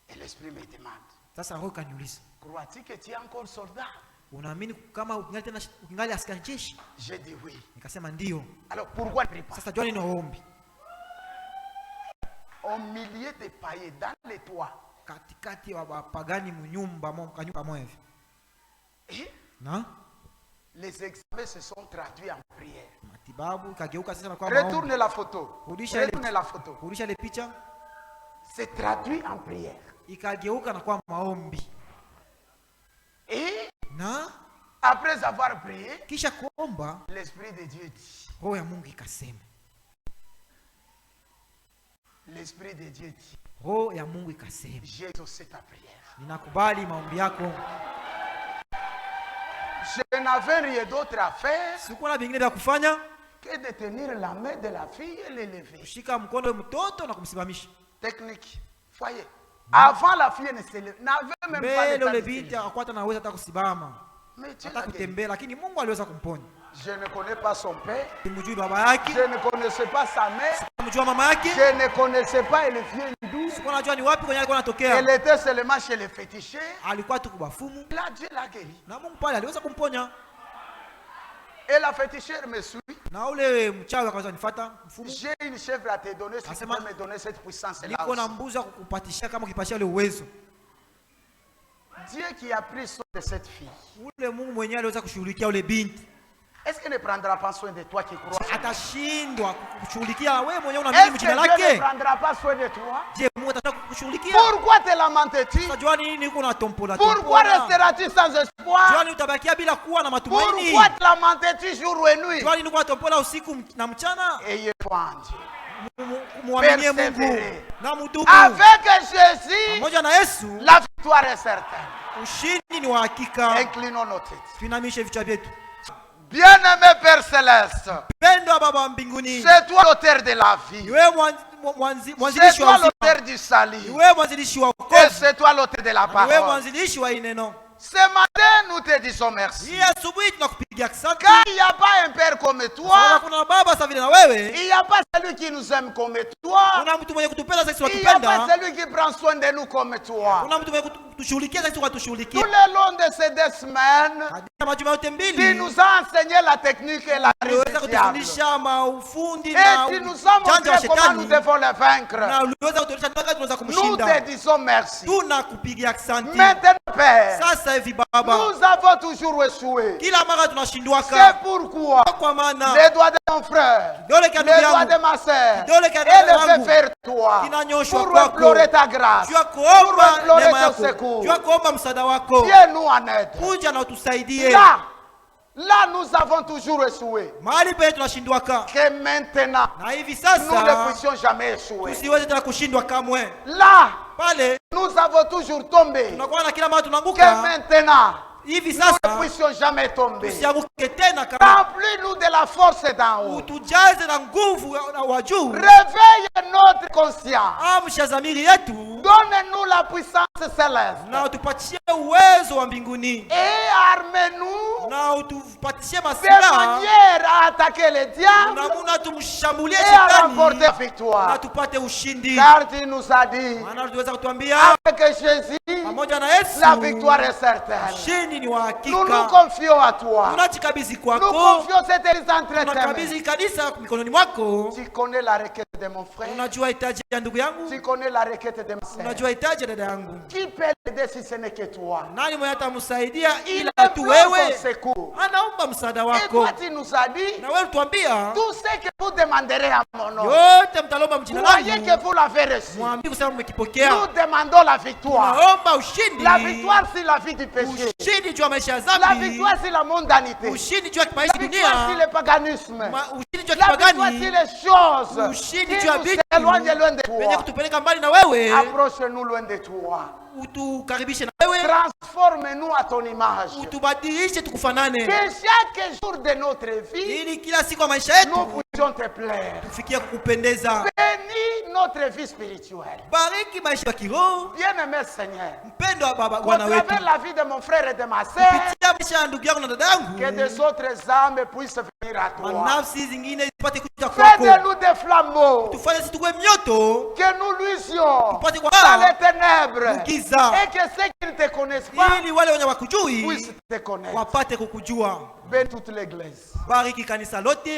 Et l'Esprit me demande, Sasa roho kaniuliza, crois-tu que tu es encore soldat? unaamini kama ukingali askari jeshi? Je dis oui. Nikasema ndio. Alors pourquoi ne prie pas? Sasa jua nini ombi? au milieu des païens, dans les toits. katikati ya wapagani mnyumba kanyumba moja hivi. Et Na les examens se sont traduits en prière. matibabu kageuka sasa na kwa maombi. Retournez la photo. Rudisha Retournez la photo. Kurudisha ile picha C'est traduit en prière. ikageuka na kwa maombi. Et Na après avoir prié, kisha kuomba l'Esprit de Dieu dit. roho ya Mungu ikasema. L'Esprit de Dieu dit. Roho ya Mungu ikasema, J'ai exaucé ta prière. ninakubali maombi yako. Je n'avais rien d'autre à faire Sikuwa na vingine vya kufanya que de tenir la main de la fille et l'élever. kushika mkono wa mtoto na kumsimamisha. Technique. Voyez. Avant, la fille n'avait même pas Mbele le temps ule de binti se lever. akakwata na uwezo hata kusimama, Mais Dieu hata l'a guéri. kutembea, lakini Mungu aliweza kumponya. Je ne connais pas son père. Simjui baba yake, Je ne connaissais pas sa mère. simjui mama yake, Je ne connaissais pas le vieux hindou. sikuwa najua ni wapi kwenye alikuwa anatokea. Elle était seulement chez les féticheurs. Alikuwa tu kubafumu Là, Dieu l'a guéri. na Mungu pale aliweza kumponya. Et la fétichère me suit. Na ule mchawi akaanza nifuata mfumu, J'ai une chèvre à te donner. Si tu Asema, peux me donner cette puissance-là niko na aussi. mbuzi wa kukupatisha kama ukipashia ule uwezo. Dieu qui a pris soin de cette fille. Ule Mungu mwenyewe aliweza kushughulikia ule binti. Est-ce qu'il ne prendra pas soin de toi qui crois? Atashindwa kukushughulikia wewe mwenyewe unaamini Est-ce que jina Dieu ne lake? prendra pas soin de toi? Je, Mungu atataka kukushughulikia? Pourquoi te lamentes-tu? Unajua nini uko na tompola Pourquoi tompola? resteras-tu sans espoir? Unajua nini utabakia bila kuwa na matumaini? Pourquoi te lamentes-tu jour et nuit? Unajua nini uko na tompola usiku na mchana? Ayez foi en Dieu. Muaminie Mungu Persévérer. na mudumu. Avec Jésus, Pamoja na Yesu la victoire est certaine. ushindi ni wa hakika. Inclinons nos têtes. Tuinamishe vichwa vyetu. Bien-aimé Père Céleste, Pendo wa Baba wa mbinguni, c'est toi l'auteur de la vie. ni wewe C'est mwanzilishi wa toi uzima. l'auteur du salut. Ni wewe mwanzilishi wa Et wokovu. c'est toi l'auteur de la Ni wewe parole. mwanzilishi wa ineno. Ce matin, nous te disons merci. Hii asubuhi tunakupigia asante. Car il n'y a pas un Père comme Wala toi. kuna baba sawa vile na wewe. Il n'y a pas celui qui nous aime comme toi. Kuna mtu mwenye kutupenda sisi Il n'y a pas watupenda. celui qui prend soin de nous comme toi. Kuna mtu mwenye kutushughulikia sisi Tout watushughulikia. le long de ces 2 semaines, Katika majuma yote tu mbili nous as enseigné la technique et la uliweza ruse du diable. kutufundisha maufundi Et na tu nous as janja wa montré comment nous shetani. devons le vaincre. Na uliweza kutuonyesha mpaka tunaweza Nous kumshinda. te disons merci. Tunakupigia asante. Maintenant, Père, Sasa hivi Baba, nous avons toujours échoué. kila mara C'est tunashindwaka pourquoi kwa maana les doigts de mon frère, kidole les cha ndugu doigts de yangu ma sœur, kidole cha et dada le fait yangu faire toi kinanyoshwa pour kwako. implorer ta grâce, jua pour kuomba implorer neema ton yako, secours. jua kuomba msaada wako. Viens-nous en aide. Kuja na utusaidie. Là, nous avons toujours échoué. Mahali penye tunashindwaka Que maintenant, na hivi nous ne sasa puissions jamais échouer. tusiweze tena kushindwa kamwe. Là, Pale nous avons toujours tombé. tunakuwa na kila mara Que tunaanguka, maintenant, hivi nous ne sasa puissions jamais tomber. tusianguke tena kama. Remplis-nous de la force d'en haut. Utujaze na nguvu wa juu. Réveille notre conscience. Amsha dhamiri yetu Donne-nous la puissance céleste. na utupatie uwezo wa mbinguni Et armez-nous na utupatie de masilaha manière à attaquer le diable namuna tumshambulie et à shetani remporter la na victoire. tupate ushindi. Car tu nous as dit, Maana tuweza kutuambia avec Jésus, pamoja na Yesu la victoire est certaine. ushindi ni wa Nous nous hakika. confions à toi. Tunajikabidhi Nous kwako, confions cette église entre tes mains. tunakabidhi kanisa mikononi mwako. Tu connais la requête de mon frère. Unajua hitaji ya ndugu yangu, Tu connais la requête de ma sœur. unajua hitaji ya dada yangu. Qui peut l'aider si ce n'est que toi? Nani mwenye atamsaidia Il ila tu implore ton wewe? secours. Anaomba msaada Et wako, toi, tu nous as dit, na wewe tuambia tout ce que vous demanderez à mon nom, yote mtalomba mjina croyez langu, que vous l'avez reçu. mwambie kusema mmekipokea. Nous demandons la victoire. Naomba ushindi, La victoire sur la vie du péché. ushindi juu ya maisha ya La dhambi, victoire sur la mondanité. ushindi juu ya La maisha ya victoire sur dunia, le paganisme. ushindi juu ya La victoire sur kipagani, les choses ushindi qui juu ya nous vitu éloignent loin de venye toi. kutupeleka mbali na wewe, Approche-nous loin de toi. utukaribishe na wewe, Transforme-nous à ton image. utubadilishe tukufanane, Que chaque jour de notre vie, ili kila siku ya maisha nous yetu puissions te plaire. tufikie kukupendeza. Bénis notre vie spirituelle. Bariki maisha ya kiroho, Bien-aimé Seigneur, mpendo wa Baba à Bwana wetu, travers la vie de mon frère et de ma sœur, kupitia maisha ya ndugu yangu na dada yangu, que des autres âmes puissent venir à toi. manafsi zingine zipate kuja Fais kwako, de nous des flambeaux, tufanye sisi tuwe mioto, que nous luisions tupate dans kwa les ténèbres, giza, et que ceux qui ne te connaissent pas ili wale wenye wakujui puissent te connaître. wapate kukujua. Bénis toute l'église. Bariki kanisa lote,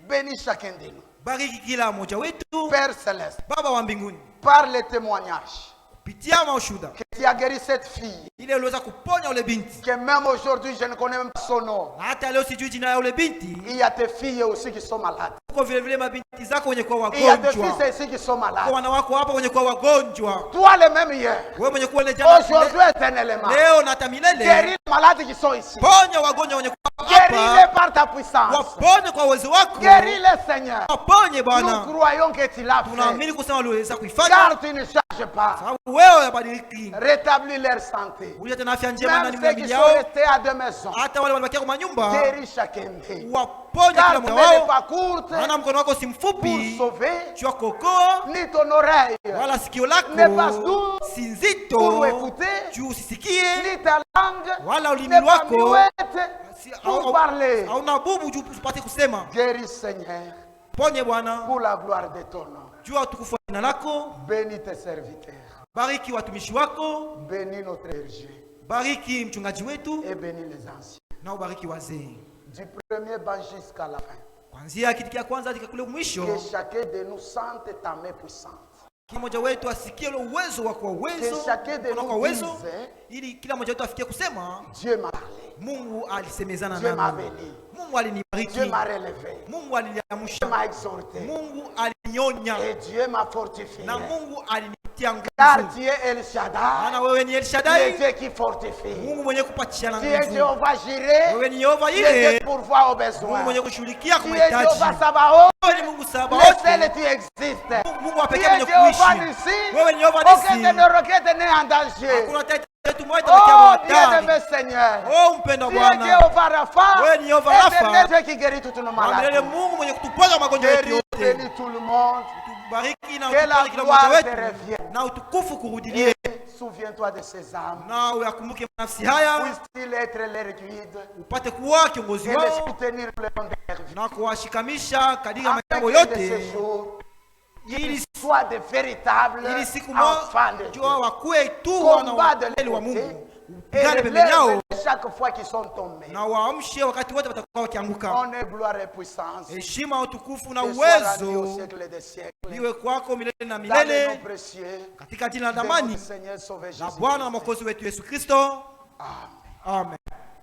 Bénis chacun de nous. Bariki kila mmoja wetu. Père céleste, Baba wa mbinguni, par les témoignages, kupitia maushuda que tu as guéri cette fille, ile uliweza kuponya ule binti, que même aujourd'hui je ne connais même pas son nom. na hata leo sijui jina ya ule binti. Il y a tes filles aussi qui sont malades. Uko vile vile mabinti zako wenye kuwa Il y a des wagonjwa, fils ici qui sont kwa malades. wanawako hapa wenye kuwa wagonjwa. Toi le même hier, Wewe mwenye kuwa ile jana, aujourd'hui éternellement. leo na hata milele, Guéris les malades qui sont ici. ponya wagonjwa wenye kuwa Guéris-les hapa, par ta puissance. waponye kwa uwezo wako, Guéris-les, Seigneur. waponye Nous Bwana. croyons que tu l'as fait. Tunaamini kusema uliweza kuifanya, Car tu ne changes pas. sababu wewe yabadiliki. Rétablis leur santé. Ulete tena afya njema ndani Même ya ceux qui mili sont yao, restés à deux maisons. hata wale walibakia kwa manyumba, Guéris chacun d'eux. waponye Car kila ta mmoja main n'est wao. pas courte Maana mkono wako si pour mfupi sauver, juu ya kuokoa, ni ton oreille wala sikio n'est pas lako sourd si pour nzito écouter, juu usisikie, ni ta langue wala ulimi n'est pas wako muette si- pour parler. hauna bubu juu upate kusema. Guéris, Seigneur, Ponye Bwana pour la gloire de ton nom. juu ya utukufu wa jina lako. Bénis tes serviteurs. Bariki watumishi wako, Bénis notre berger. bariki mchungaji wetu, Et bénis les anciens. na ubariki wazee, Du premier banc jusqu'à la fin. kuanzia kiti cha kwanza hadi kule mwisho. Que chacun de nous sente ta main puissante. Kila mmoja wetu asikie ule uwezo wako wa uwezo, Que chacun de mkono kwa nous uwezo, dise, ili kila mmoja wetu afikie kusema Dieu m'a parlé. Mungu alisemezana Dieu m'a nami, béni. Mungu Dieu alinibariki, m'a relevé. Mungu Dieu aliniamsha, m'a exhorté. Mungu alinionya, Et Dieu m'a fortifié. na Mungu alinitia Car nguvu. tu es El Shaddai. Maana wewe ni El Tu es Shaddai, Dieu qui fortifie. Mungu mwenye kupatishana Tu es nguvu. Jéhovah Jireh. Wewe ni Yehova Tu es Dieu Yire, qui pourvoit aux Mungu besoins. mwenye kushughulikia kwa Tu es mahitaji. Jéhovah Sabaoth. Wewe ni Mungu Le Sabaoth, seul tu existes. Mungu wa Tu pekee es mwenye Jéhovah kuishi. Nissi. Wewe ni Yehova Aucun de Nissi, nos requêtes n'est en danger. hakuna tetu moja Oh, tabakia bien-aimé hatari. Seigneur. Oh mpendwa Tu es Bwana, Jéhovah Rapha. wewe ni Yehova Éternel Rafa, Dieu qui guérit toutes nos na milele maladies. Mungu mwenye kutuponya magonjwa yetu Guéris, yote. bénis tout le monde. Tubariki na Que la utubariki kila gloire mmoja te wetu, revienne. na utukufu kurudilie, Et souviens-toi de ces âmes. na uyakumbuke nafsi haya, Puisse-t-il être leur guide upate kuwa kiongozi et les wao soutenir le long de leur vie. na kuwashikamisha kadiri ya Afin mambo que de yote, ce jour, ili soient de véritables ili siku enfants de moja Dieu. wakuwe tu wana Combat de wa kweli wa l'unité Mungu, et upigane pembeni yao relève chaque fois qu'ils sont tombés. na waamshe wakati wote watakuwa wakianguka. Honneur, gloire et puissance. Heshima, utukufu na Que soit rendu au uwezo siècle des siècles. iwe kwako milele na Dans le nom milele, précieux katika jina la de damani notre Seigneur Sauveur na Jésus. Bwana na Mwokozi wetu Yesu Kristo. Amen. Amen.